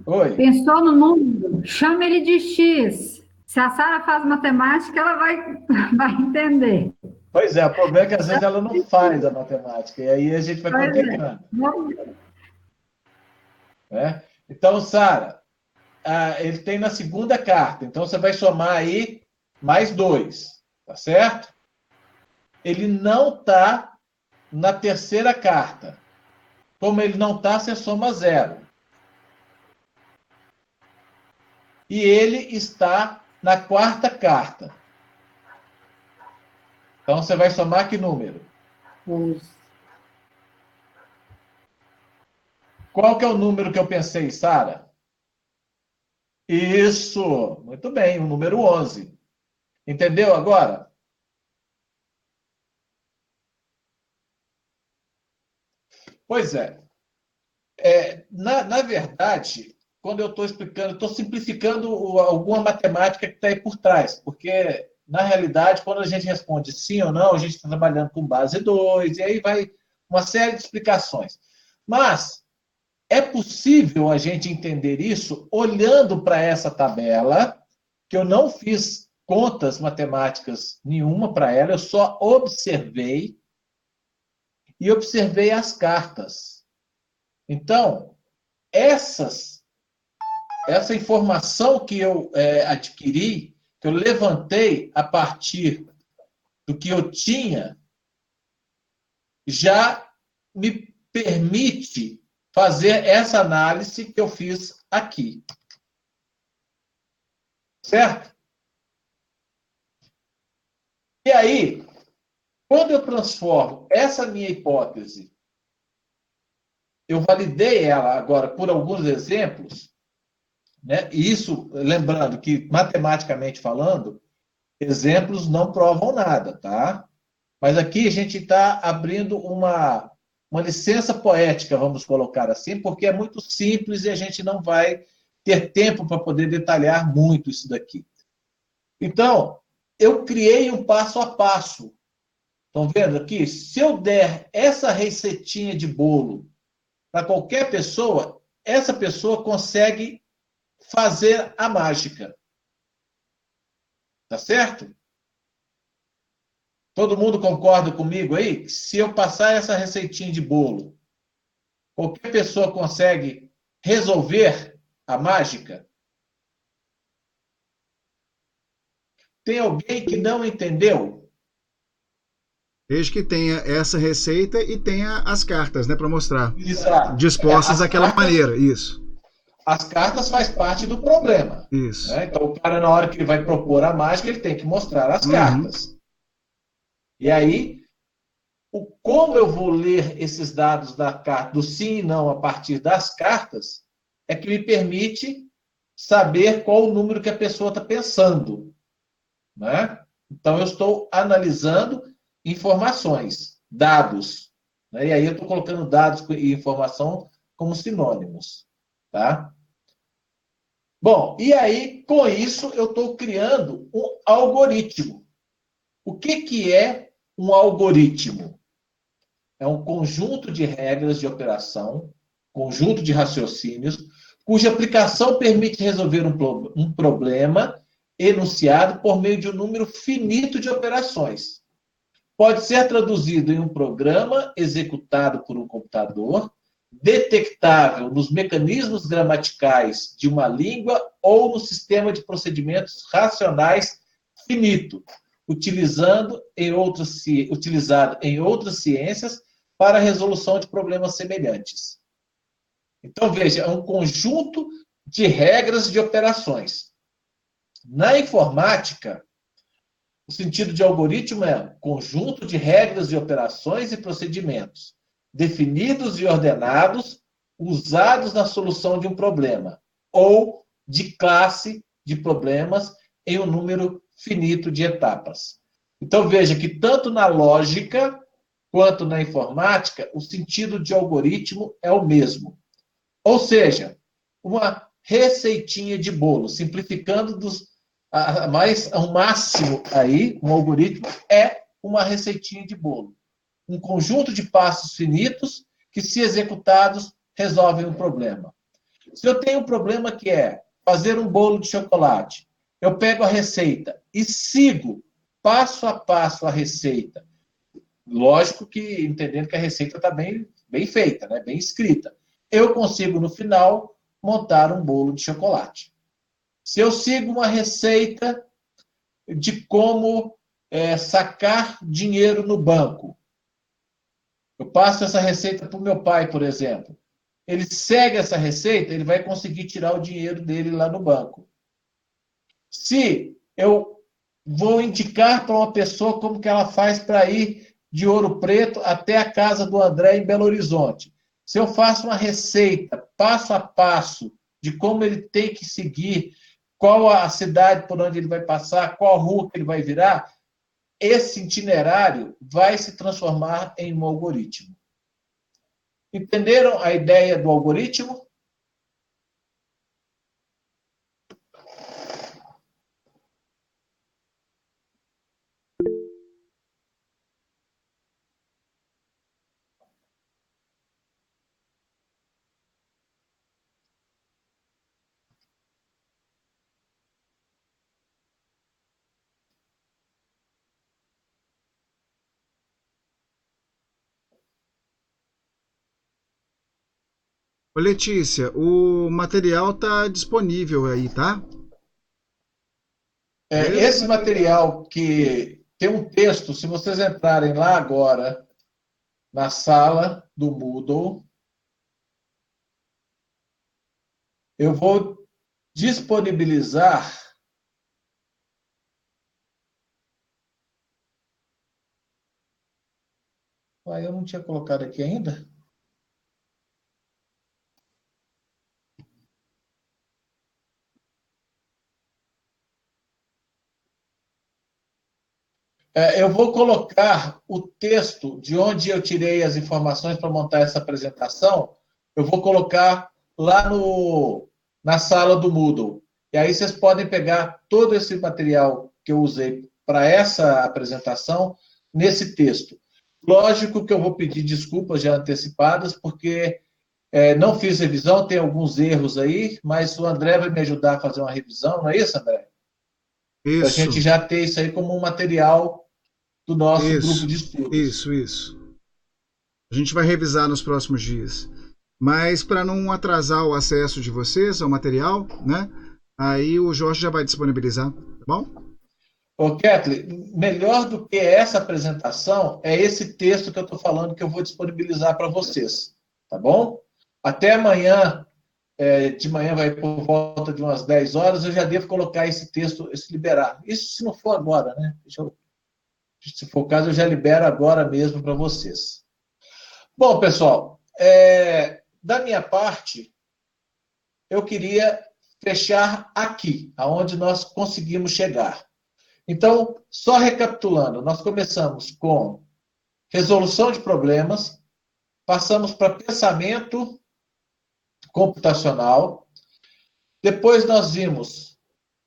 oi. Pensou no número, chama ele de X. Se a Sara faz matemática, ela vai entender. Pois é, o problema é que às vezes ela não faz a matemática, e aí a gente vai complicando. Então, Sara, ele tem na segunda carta, então você vai somar aí mais 2, tá certo? Ele não está na terceira carta. Como ele não está, você soma 0. E ele está na quarta carta. Então, você vai somar que número? 11. Qual que é o número que eu pensei, Sara? Isso! Muito bem, o número 11. Entendeu agora? Pois é. Na verdade, quando eu estou explicando, estou simplificando alguma matemática que está aí por trás, porque, na realidade, quando a gente responde sim ou não, a gente está trabalhando com base 2, e aí vai uma série de explicações. Mas é possível a gente entender isso olhando para essa tabela, que eu não fiz contas matemáticas nenhuma para ela, eu só observei e observei as cartas. Então, essa informação que eu adquiri, que eu levantei a partir do que eu tinha, já me permite fazer essa análise que eu fiz aqui. Certo? E aí, quando eu transformo essa minha hipótese, eu validei ela agora por alguns exemplos, né? E isso, lembrando que, matematicamente falando, exemplos não provam nada, tá? Mas aqui a gente está abrindo uma licença poética, vamos colocar assim, porque é muito simples e a gente não vai ter tempo para poder detalhar muito isso daqui. Então, eu criei um passo a passo. Estão vendo aqui? Se eu der essa receitinha de bolo para qualquer pessoa, essa pessoa consegue fazer a mágica. Tá certo? Todo mundo concorda comigo aí? Se eu passar essa receitinha de bolo, qualquer pessoa consegue resolver a mágica? Tem alguém que não entendeu? Desde que tenha essa receita e tenha as cartas, né, para mostrar. Exato. Dispostas daquela maneira, isso. As cartas faz parte do problema. Isso. Né? Então, o cara, na hora que ele vai propor a mágica, ele tem que mostrar as cartas. E aí, como eu vou ler esses dados do sim e não a partir das cartas, é que me permite saber qual o número que a pessoa está pensando. Né? Então, eu estou analisando informações, dados. Né? E aí, eu estou colocando dados e informação como sinônimos. Tá? Bom, e aí, com isso, eu estou criando um algoritmo. O que é um algoritmo? É um conjunto de regras de operação, conjunto de raciocínios, cuja aplicação permite resolver um problema enunciado por meio de um número finito de operações. Pode ser traduzido em um programa executado por um computador, detectável nos mecanismos gramaticais de uma língua ou no sistema de procedimentos racionais finito, utilizado em outras ciências para a resolução de problemas semelhantes. Então, veja, é um conjunto de regras de operações. Na informática, o sentido de algoritmo é um conjunto de regras de operações e procedimentos, definidos e ordenados, usados na solução de um problema, ou de classe de problemas em um número finito de etapas. Então, veja que tanto na lógica quanto na informática, o sentido de algoritmo é o mesmo. Ou seja, uma receitinha de bolo, simplificando ao máximo aí, um algoritmo é uma receitinha de bolo. Um conjunto de passos finitos que, se executados, resolvem um problema. Se eu tenho um problema que é fazer um bolo de chocolate, eu pego a receita e sigo passo a passo a receita. Lógico que entendendo que a receita está bem feita, né? Bem escrita. Eu consigo, no final, montar um bolo de chocolate. Se eu sigo uma receita de como sacar dinheiro no banco, eu passo essa receita para o meu pai, por exemplo. Ele segue essa receita, ele vai conseguir tirar o dinheiro dele lá no banco. Se eu vou indicar para uma pessoa como que ela faz para ir de Ouro Preto até a casa do André em Belo Horizonte. Se eu faço uma receita passo a passo de como ele tem que seguir, qual a cidade por onde ele vai passar, qual rua que ele vai virar, esse itinerário vai se transformar em um algoritmo. Entenderam a ideia do algoritmo? Ô Letícia, o material está disponível aí, tá? Esse material que tem um texto, se vocês entrarem lá agora, na sala do Moodle, eu vou disponibilizar eu não tinha colocado aqui ainda? Eu vou colocar o texto de onde eu tirei as informações para montar essa apresentação, eu vou colocar lá na sala do Moodle. E aí vocês podem pegar todo esse material que eu usei para essa apresentação nesse texto. Lógico que eu vou pedir desculpas já antecipadas, porque não fiz revisão, tem alguns erros aí, mas o André vai me ajudar a fazer uma revisão, não é isso, André? Isso. Para a gente já ter isso aí como um material do nosso grupo de estudos. Isso. A gente vai revisar nos próximos dias. Mas para não atrasar o acesso de vocês ao material, né? Aí o Jorge já vai disponibilizar, tá bom? Ô, Kathleen, melhor do que essa apresentação é esse texto que eu estou falando que eu vou disponibilizar para vocês, tá bom? Até amanhã, de manhã vai por volta de umas 10 horas, eu já devo colocar esse texto, liberar. Isso se não for agora, né? Se for o caso, eu já libero agora mesmo para vocês. Bom, pessoal, da minha parte, eu queria fechar aqui, aonde nós conseguimos chegar. Então, só recapitulando, nós começamos com resolução de problemas, passamos para pensamento computacional, depois nós vimos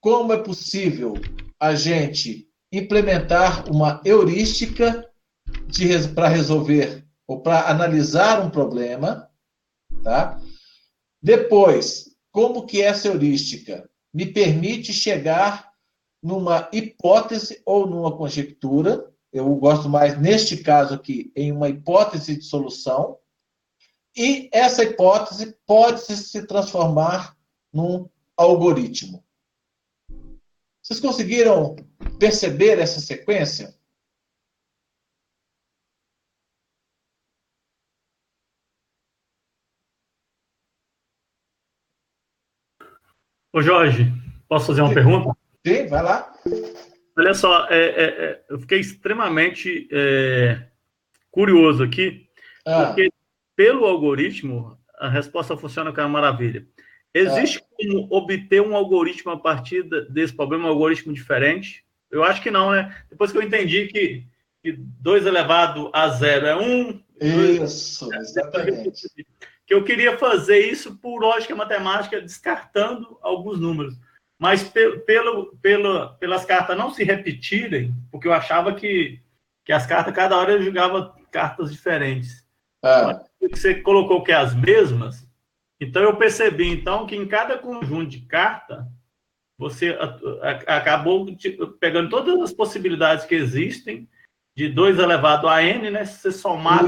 como é possível a gente implementar uma heurística para resolver ou para analisar um problema, tá? Depois, como que essa heurística me permite chegar numa hipótese ou numa conjectura. Eu gosto mais, neste caso aqui, em uma hipótese de solução. E essa hipótese pode se transformar num algoritmo. Vocês conseguiram perceber essa sequência? Ô, Jorge, posso fazer uma pergunta? Sim, vai lá. Olha só, eu fiquei extremamente curioso aqui, porque pelo algoritmo, a resposta funciona com a maravilha. Existe como obter um algoritmo a partir desse problema, um algoritmo diferente? Eu acho que não, né? Depois que eu entendi que 2 elevado a 0 é 1... Isso, exatamente. Que eu queria fazer isso por lógica matemática, descartando alguns números. Mas pelas cartas não se repetirem, porque eu achava que as cartas, cada hora eu jogava cartas diferentes. Você colocou que é as mesmas, então eu percebi então que em cada conjunto de carta você acabou pegando todas as possibilidades que existem de 2 elevado a n, né? Se você somar,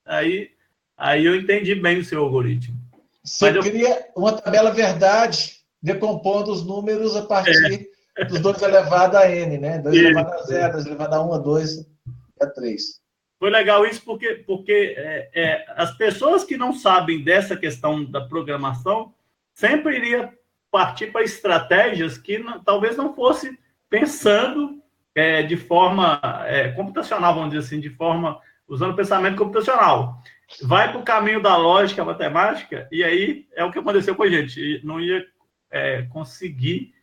aí eu entendi bem o seu algoritmo. Você cria uma tabela verdade, decompondo os números a partir dos 2 elevado a n, né? 2 elevado a 0, 2 elevado a 1, a 2, a 3. Foi legal isso porque as pessoas que não sabem dessa questão da programação sempre iriam partir para estratégias que talvez não fosse pensando de forma computacional, vamos dizer assim, usando o pensamento computacional. Vai para o caminho da lógica matemática, e aí é o que aconteceu com a gente. Não ia conseguir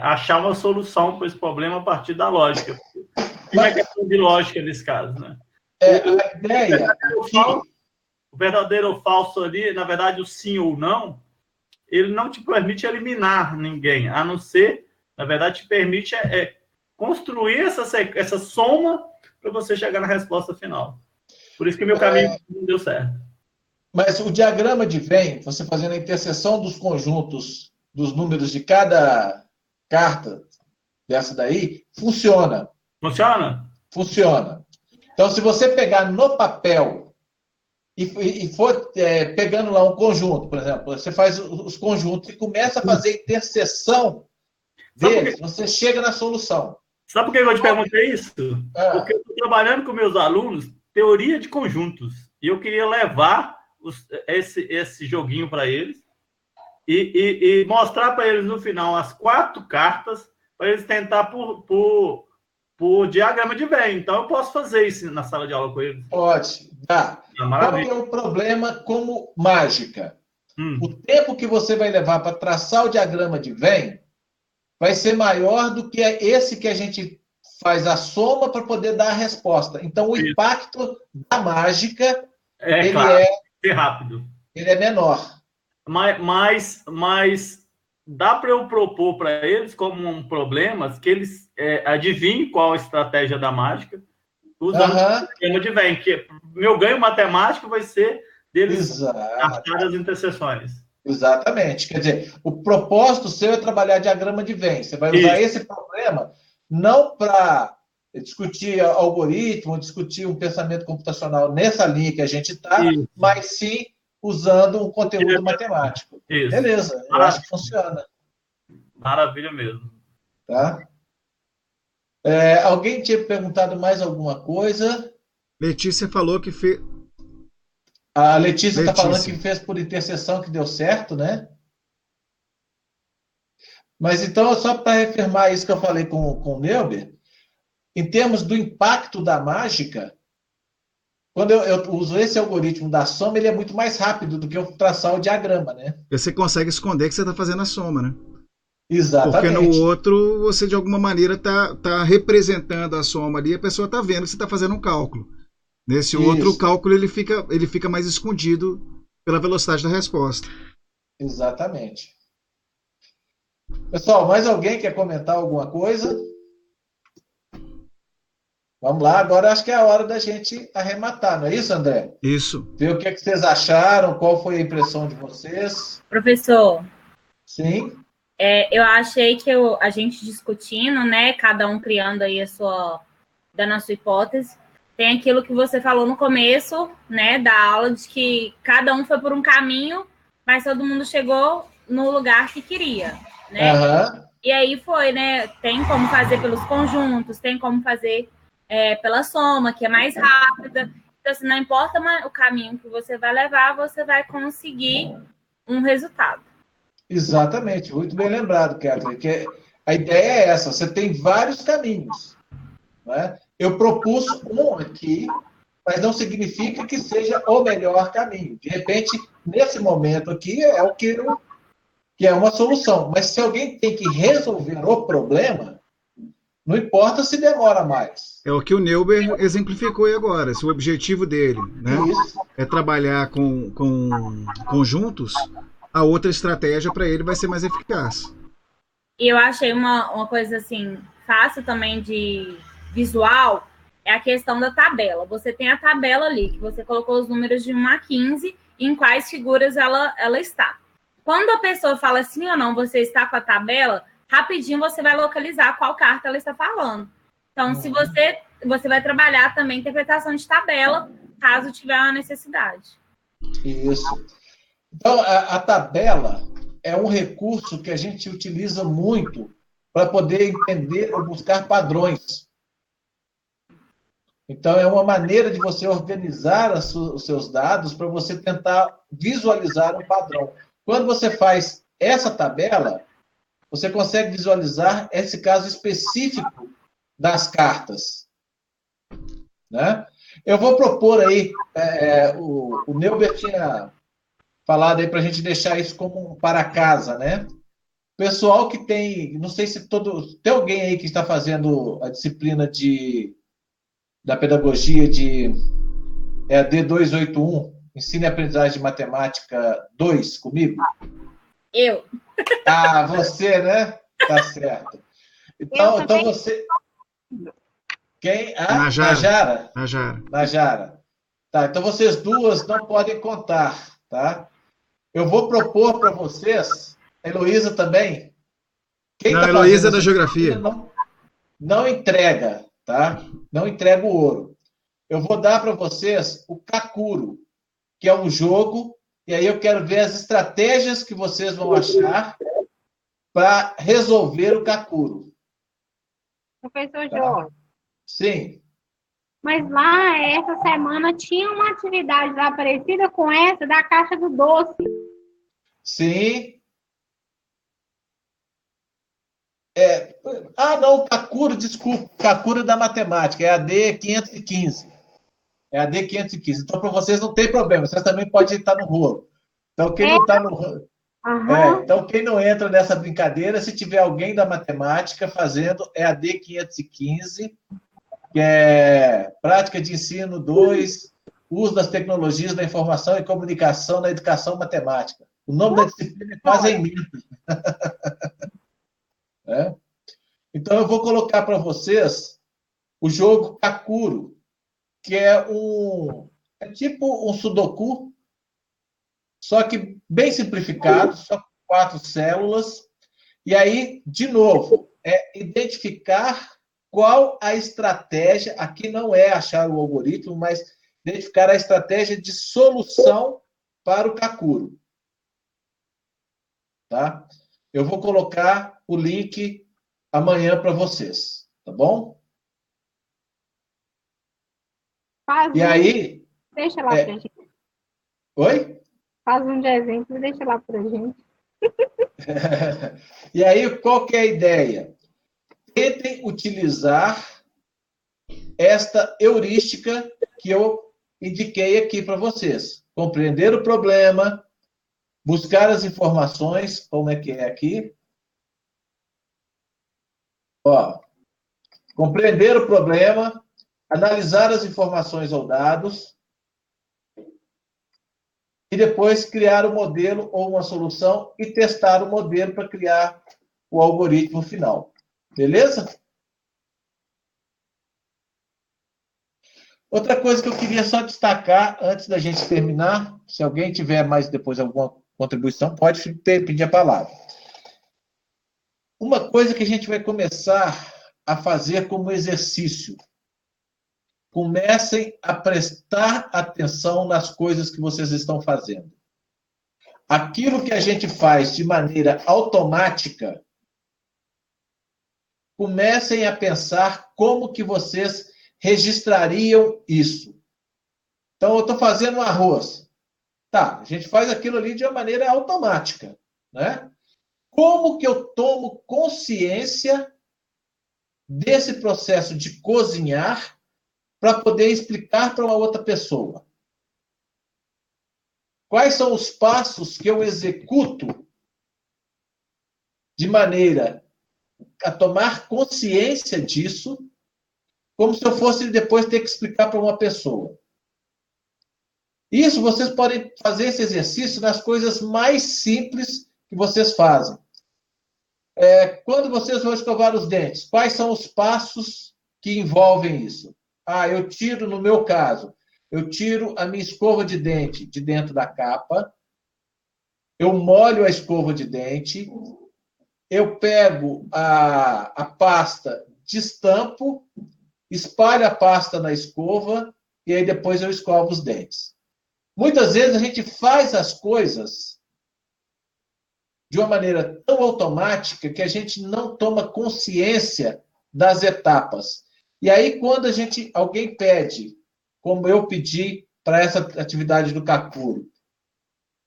achar uma solução para esse problema a partir da lógica. Não é questão de lógica nesse caso, né? A ideia... O verdadeiro ou falso ali, na verdade, o sim ou não, ele não te permite eliminar ninguém, a não ser, na verdade, te permite construir essa soma para você chegar na resposta final. Por isso que meu caminho não deu certo. Mas o diagrama de Venn, você fazendo a interseção dos conjuntos dos números de cada carta dessa daí, funciona. Funciona? Funciona. Então, se você pegar no papel e for pegando lá um conjunto, por exemplo, você faz os conjuntos e começa a fazer interseção deles, você chega na solução. Sabe por que eu te perguntei isso? Porque eu estou trabalhando com meus alunos teoria de conjuntos. E eu queria levar esse joguinho para eles e mostrar para eles no final as 4 cartas para eles tentar por diagrama de Venn. Então, eu posso fazer isso na sala de aula com eles. Pode, dá. Qual é o problema como mágica? O tempo que você vai levar para traçar o diagrama de Venn vai ser maior do que esse que a gente faz a soma para poder dar a resposta. Então, o impacto da mágica é rápido. Ele é menor. Mas dá para eu propor para eles como um problema que eles adivinhem qual a estratégia da mágica usando o sistema de Venn. Que meu ganho matemático vai ser deles achar as interseções. Exatamente. Quer dizer, o propósito seu é trabalhar diagrama de Venn. Você vai usar esse problema não para discutir algoritmo, discutir um pensamento computacional nessa linha que a gente está, mas sim usando um conteúdo matemático. Isso. Beleza, eu acho que funciona. Maravilha mesmo. Tá? Alguém tinha perguntado mais alguma coisa? Letícia falou que fez... A Letícia está falando que fez por interseção, que deu certo, né? Mas então, só para reafirmar isso que eu falei com o Neuber, em termos do impacto da mágica, quando eu uso esse algoritmo da soma, ele é muito mais rápido do que eu traçar o diagrama, né? Você consegue esconder que você está fazendo a soma, né? Exatamente. Porque no outro, você de alguma maneira está representando a soma ali, a pessoa está vendo que você está fazendo um cálculo. Nesse outro, o cálculo ele fica mais escondido pela velocidade da resposta. Exatamente. Pessoal, mais alguém quer comentar alguma coisa? Vamos lá, agora acho que é a hora da gente arrematar, não é isso, André? Isso. Ver o que vocês acharam, qual foi a impressão de vocês. Professor. Sim. Eu achei que a gente discutindo, né, cada um criando aí dando a sua hipótese, tem aquilo que você falou no começo, né, da aula, de que cada um foi por um caminho, mas todo mundo chegou no lugar que queria, né? Uhum. E aí foi, né, tem como fazer pelos conjuntos, tem como fazer pela soma, que é mais rápida. Então, assim, não importa o caminho que você vai levar, você vai conseguir um resultado. Exatamente, muito bem lembrado, Kathleen, que a ideia é essa, você tem vários caminhos, né? Eu propus um aqui, mas não significa que seja o melhor caminho. De repente, nesse momento aqui, é o que é uma solução. Mas se alguém tem que resolver o problema, não importa se demora mais. É o que o Neuber exemplificou aí agora. Se o objetivo dele, né, é trabalhar com conjuntos, a outra estratégia para ele vai ser mais eficaz. E eu achei uma coisa assim, fácil também de visual, é a questão da tabela. Você tem a tabela ali, que você colocou os números de 1 a 15, e em quais figuras ela está. Quando a pessoa fala sim ou não, você está com a tabela, rapidinho você vai localizar qual carta ela está falando. Então, se você vai trabalhar também interpretação de tabela, caso tiver uma necessidade. Isso. Então, a tabela é um recurso que a gente utiliza muito para poder entender ou buscar padrões. Então, é uma maneira de você organizar os seus dados para você tentar visualizar um padrão. Quando você faz essa tabela, você consegue visualizar esse caso específico das cartas, né? Eu vou propor aí, o Neuber tinha falado aí para a gente deixar isso como um para casa, né? Pessoal que tem, não sei se tem alguém aí que está fazendo a disciplina da pedagogia de EAD 281, Ensino e Aprendizagem de Matemática 2, comigo? Eu. Ah, você, né? Tá certo. Então você... Quem? Najara. Najara. Tá, então vocês duas não podem contar, tá? Eu vou propor para vocês, a Heloísa também. Quem não, tá Heloísa é da geografia. Não entrega, tá? Não entrega o ouro. Eu vou dar para vocês o Kakuro, que é um jogo, e aí eu quero ver as estratégias que vocês vão achar para resolver o Kakuro. Professor Jorge. Sim. Mas lá, essa semana, tinha uma atividade lá parecida com essa da Caixa do Doce. Sim. Não, Kakuro, desculpa. Kakuro da matemática, é AD 515. É AD 515. Então, para vocês não tem problema, vocês também podem estar no rolo. Então, quem não está no rolo... então, quem não entra nessa brincadeira, se tiver alguém da matemática fazendo, é AD 515, que é Prática de Ensino 2, Uso das Tecnologias da Informação e Comunicação na Educação Matemática. O nome da disciplina é quase emenda. Então, eu vou colocar para vocês o jogo Kakuro, que é tipo um sudoku, só que bem simplificado, só com 4 células. E aí, de novo, é identificar qual a estratégia, aqui não é achar o algoritmo, mas identificar a estratégia de solução para o Kakuro. Tá? Eu vou colocar o link amanhã para vocês, tá bom? E aí... Deixa lá pra gente. Oi? Faz um de exemplo e deixa lá pra gente. E aí, qual que é a ideia? Tentem utilizar esta heurística que eu indiquei aqui para vocês. Compreender o problema, buscar as informações, como é que é aqui? Compreender o problema, analisar as informações ou dados, e depois criar o modelo ou uma solução e testar o modelo para criar o algoritmo final. Beleza? Outra coisa que eu queria só destacar, antes da gente terminar, se alguém tiver mais depois alguma contribuição, pode pedir a palavra. uma coisa que a gente vai começar a fazer como exercício. Comecem a prestar atenção nas coisas que vocês estão fazendo. Aquilo que a gente faz de maneira automática, comecem a pensar como que vocês registrariam isso. Então, eu estou fazendo um arroz. Tá, a gente faz aquilo ali de uma maneira automática, né? Como que eu tomo consciência desse processo de cozinhar para poder explicar para uma outra pessoa? Quais são os passos que eu executo de maneira a tomar consciência disso, como se eu fosse depois ter que explicar para uma pessoa? Isso, vocês podem fazer esse exercício nas coisas mais simples que vocês fazem. Quando vocês vão escovar os dentes, quais são os passos que envolvem isso? Eu tiro, no meu caso, eu tiro a minha escova de dente de dentro da capa, eu molho a escova de dente, eu pego a pasta, destampo, espalho a pasta na escova e aí depois eu escovo os dentes. Muitas vezes a gente faz as coisas de uma maneira tão automática que a gente não toma consciência das etapas. E aí, quando alguém pede, como eu pedi para essa atividade do Kakuro,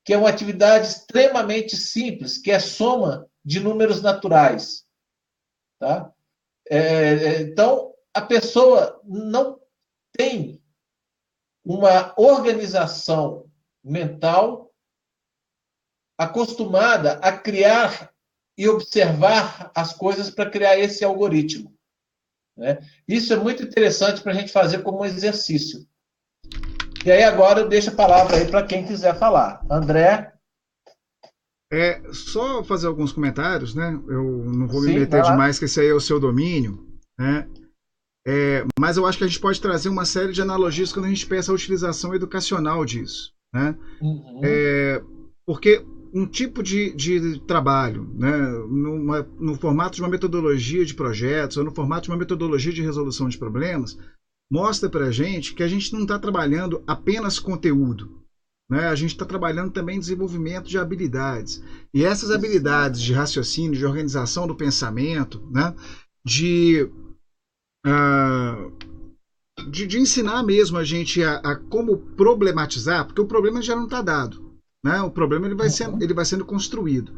que é uma atividade extremamente simples, que é soma de números naturais. Tá? Então, a pessoa não tem uma organização mental acostumada a criar e observar as coisas para criar esse algoritmo. Né? Isso é muito interessante para a gente fazer como um exercício. E aí agora eu deixo a palavra aí para quem quiser falar. André? Só fazer alguns comentários, né? Eu não vou me meter demais, que esse aí é o seu domínio, né? Mas eu acho que a gente pode trazer uma série de analogias quando a gente pensa a utilização educacional disso, né? Uhum. Porque um tipo de trabalho, né, no formato de uma metodologia de projetos ou no formato de uma metodologia de resolução de problemas, mostra para a gente que a gente não está trabalhando apenas conteúdo, né? A gente está trabalhando também desenvolvimento de habilidades. E essas habilidades de raciocínio, de organização do pensamento, né, de ensinar mesmo a gente a como problematizar, porque o problema já não está dado, né? O problema ele vai sendo construído,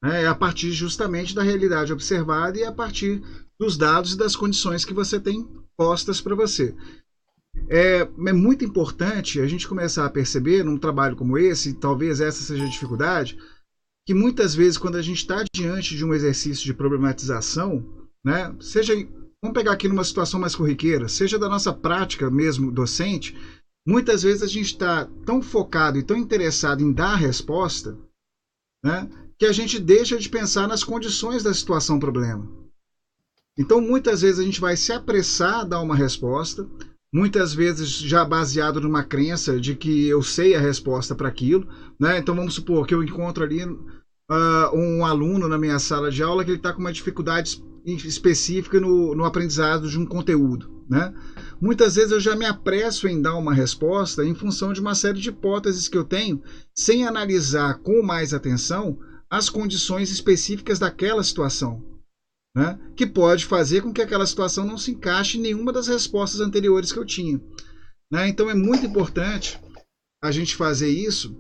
né? A partir justamente da realidade observada e a partir dos dados e das condições que você tem postas para você. É muito importante a gente começar a perceber num trabalho como esse, talvez essa seja a dificuldade, que muitas vezes quando a gente está diante de um exercício de problematização, né, vamos pegar aqui numa situação mais corriqueira, seja da nossa prática mesmo docente, muitas vezes a gente está tão focado e tão interessado em dar a resposta, né, que a gente deixa de pensar nas condições da situação problema. Então, muitas vezes a gente vai se apressar a dar uma resposta, muitas vezes já baseado numa crença de que eu sei a resposta para aquilo, né? Então, vamos supor que eu encontro ali um aluno na minha sala de aula que ele está com uma dificuldade específica no aprendizado de um conteúdo, né? Muitas vezes eu já me apresso em dar uma resposta em função de uma série de hipóteses que eu tenho, sem analisar com mais atenção as condições específicas daquela situação, né? Que pode fazer com que aquela situação não se encaixe em nenhuma das respostas anteriores que eu tinha, né? Então é muito importante a gente fazer isso,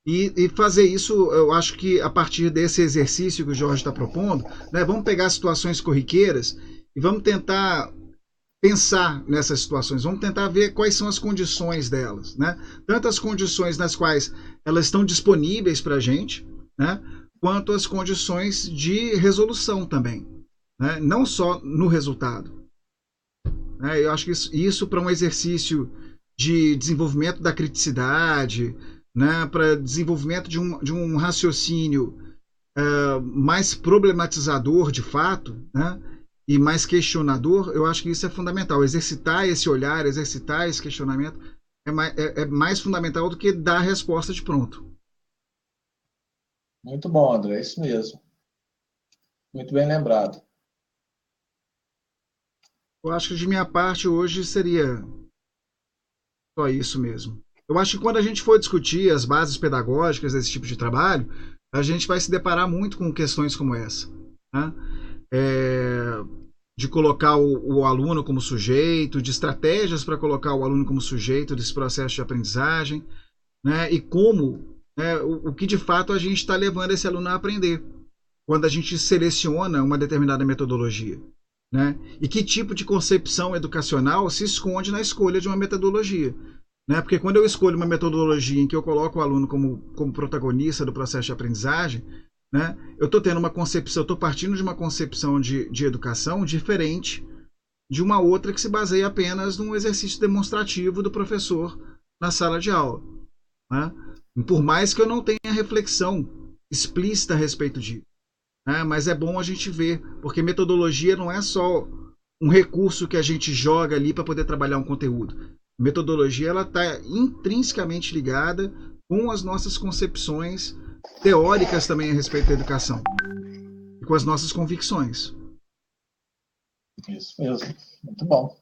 e fazer isso, eu acho que a partir desse exercício que o Jorge está propondo, né, vamos pegar situações corriqueiras e vamos tentar pensar nessas situações, vamos tentar ver quais são as condições delas, né? Tanto as condições nas quais elas estão disponíveis para a gente, né, quanto as condições de resolução também, né? Não só no resultado. Eu acho que isso para um exercício de desenvolvimento da criticidade, né, para desenvolvimento de um raciocínio mais problematizador de fato, né, e mais questionador, eu acho que isso é fundamental. Exercitar esse olhar, exercitar esse questionamento é mais fundamental do que dar a resposta de pronto. Muito bom, André, é isso mesmo. Muito bem lembrado. Eu acho que de minha parte hoje seria só isso mesmo. Eu acho que quando a gente for discutir as bases pedagógicas desse tipo de trabalho, a gente vai se deparar muito com questões como essa, né? De colocar o aluno como sujeito, de estratégias para colocar o aluno como sujeito desse processo de aprendizagem, né? E como, né, o que de fato a gente está levando esse aluno a aprender quando a gente seleciona uma determinada metodologia, né? E que tipo de concepção educacional se esconde na escolha de uma metodologia, né? Porque quando eu escolho uma metodologia em que eu coloco o aluno como protagonista do processo de aprendizagem, né, eu estou tendo uma concepção, eu estou partindo de uma concepção de educação diferente de uma outra que se baseia apenas num exercício demonstrativo do professor na sala de aula, né? Por mais que eu não tenha reflexão explícita a respeito disso, né? Mas é bom a gente ver, porque metodologia não é só um recurso que a gente joga ali para poder trabalhar um conteúdo. Metodologia ela está intrinsecamente ligada com as nossas concepções teóricas também a respeito da educação e com as nossas convicções. Isso mesmo, muito bom.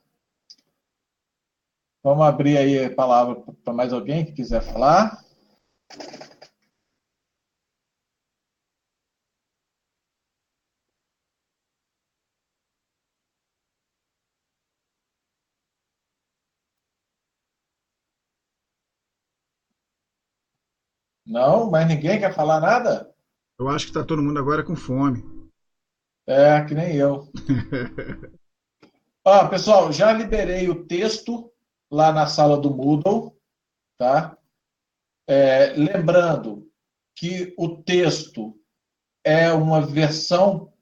Vamos abrir aí a palavra para mais alguém que quiser falar. Não, mas ninguém quer falar nada? Eu acho que está todo mundo agora com fome. É, que nem eu. Pessoal, já liberei o texto lá na sala do Moodle, tá? Lembrando que o texto é uma versão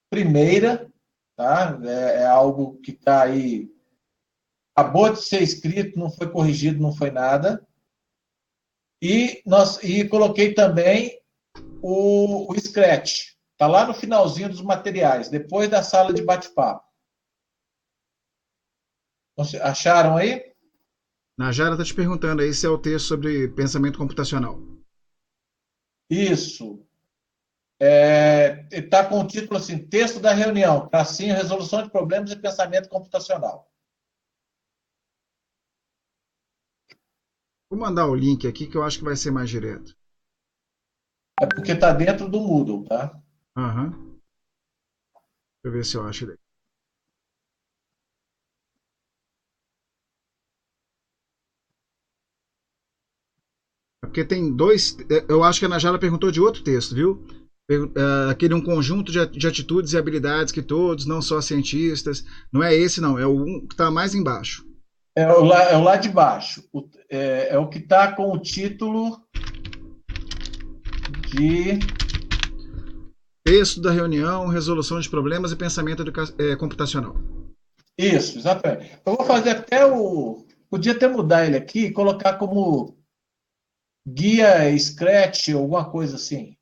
primeira, tá? É algo que está aí, acabou de ser escrito, não foi corrigido, não foi nada. E coloquei também o Scratch. Está lá no finalzinho dos materiais, depois da sala de bate-papo. Acharam aí? Najara está te perguntando aí se é o texto sobre pensamento computacional. Isso. Está com o título assim, texto da reunião, tracinho, resolução de problemas e pensamento computacional. Vou mandar o link aqui que eu acho que vai ser mais direto. É porque está dentro do Moodle, tá? Aham. Deixa eu ver se eu acho ele. Porque tem dois. Eu acho que a Najara perguntou de outro texto, viu? Aquele um conjunto de atitudes e habilidades que todos, não só cientistas. Não é esse, não. É o que está mais embaixo. É o lá de baixo. É o que está com o título de texto da reunião, resolução de problemas e pensamento computacional. Isso, exatamente. Eu vou fazer até podia até mudar ele aqui e colocar como guia Scratch ou alguma coisa assim.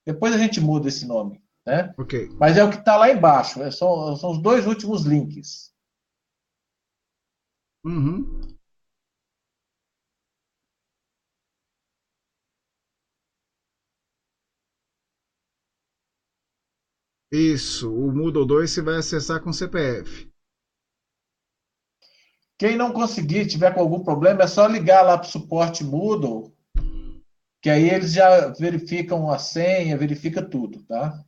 Depois a gente muda esse nome, né? Ok. Mas é o que está lá embaixo. São os dois últimos links. Uhum. Isso, o Moodle 2 você vai acessar com CPF. Quem não conseguir, tiver com algum problema, é só ligar lá para o suporte Moodle, que aí eles já verificam a senha, verifica tudo, tá?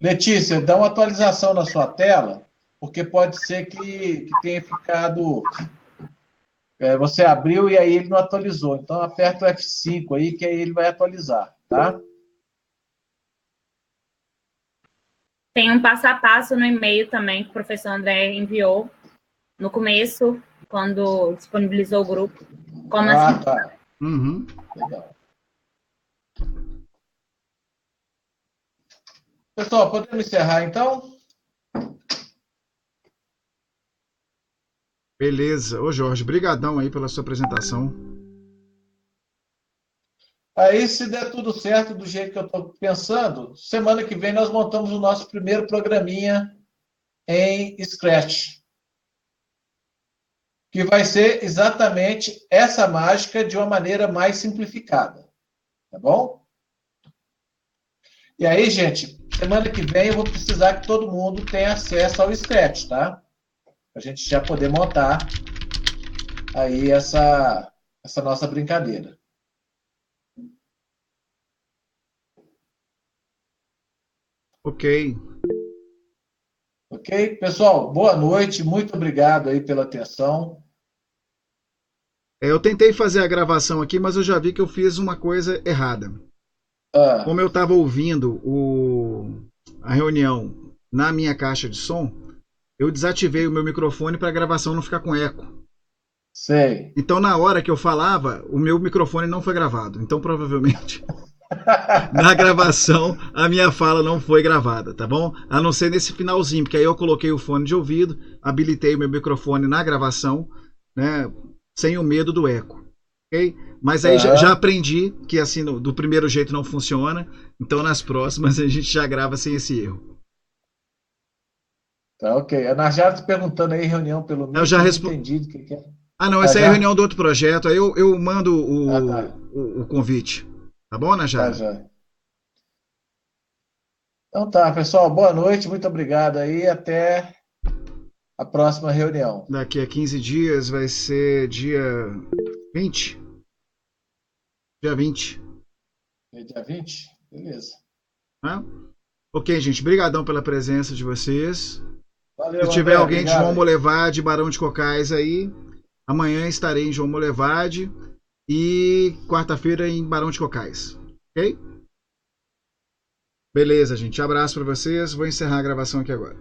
Letícia, dá uma atualização na sua tela, porque pode ser que tenha ficado... você abriu e aí ele não atualizou. Então, aperta o F5 aí, que aí ele vai atualizar, tá? Tem um passo a passo no e-mail também que o professor André enviou no começo, quando disponibilizou o grupo. Como assim? Tá. Uhum. Legal. Pessoal, podemos encerrar, então? Beleza. Ô, Jorge, brigadão aí pela sua apresentação. Aí, se der tudo certo do jeito que eu estou pensando, semana que vem nós montamos o nosso primeiro programinha em Scratch. que vai ser exatamente essa mágica de uma maneira mais simplificada. Tá bom? E aí, gente, semana que vem eu vou precisar que todo mundo tenha acesso ao Scratch, tá? Pra gente já poder montar aí essa nossa brincadeira. Ok. Ok? Pessoal, boa noite. Muito obrigado aí pela atenção. Eu tentei fazer a gravação aqui, mas eu já vi que eu fiz uma coisa errada. Como eu estava ouvindo a reunião na minha caixa de som, eu desativei o meu microfone para a gravação não ficar com eco. Sei. Então, na hora que eu falava, o meu microfone não foi gravado. Então, provavelmente, na gravação, a minha fala não foi gravada, tá bom? A não ser nesse finalzinho, porque aí eu coloquei o fone de ouvido, habilitei o meu microfone na gravação, né, sem o medo do eco, ok? Mas aí já aprendi que assim, do primeiro jeito não funciona, então nas próximas a gente já grava sem esse erro. Tá, ok. A Najara está perguntando aí, reunião pelo menos. Eu já entendi do que é. Ah, não, essa é a reunião do outro projeto, aí eu mando o convite. Tá bom, Najara? Tá, já. Então tá, pessoal, boa noite, muito obrigado aí, até a próxima reunião. Daqui a 15 dias vai ser dia 20. Dia 20. Dia 20? Beleza. Tá? Ok, gente, brigadão pela presença de vocês. Valeu, se tiver André, alguém obrigado. de João Molevade, Barão de Cocais aí, amanhã estarei em João Molevade e quarta-feira em Barão de Cocais. Ok? Beleza, gente. Abraço para vocês. Vou encerrar a gravação aqui agora.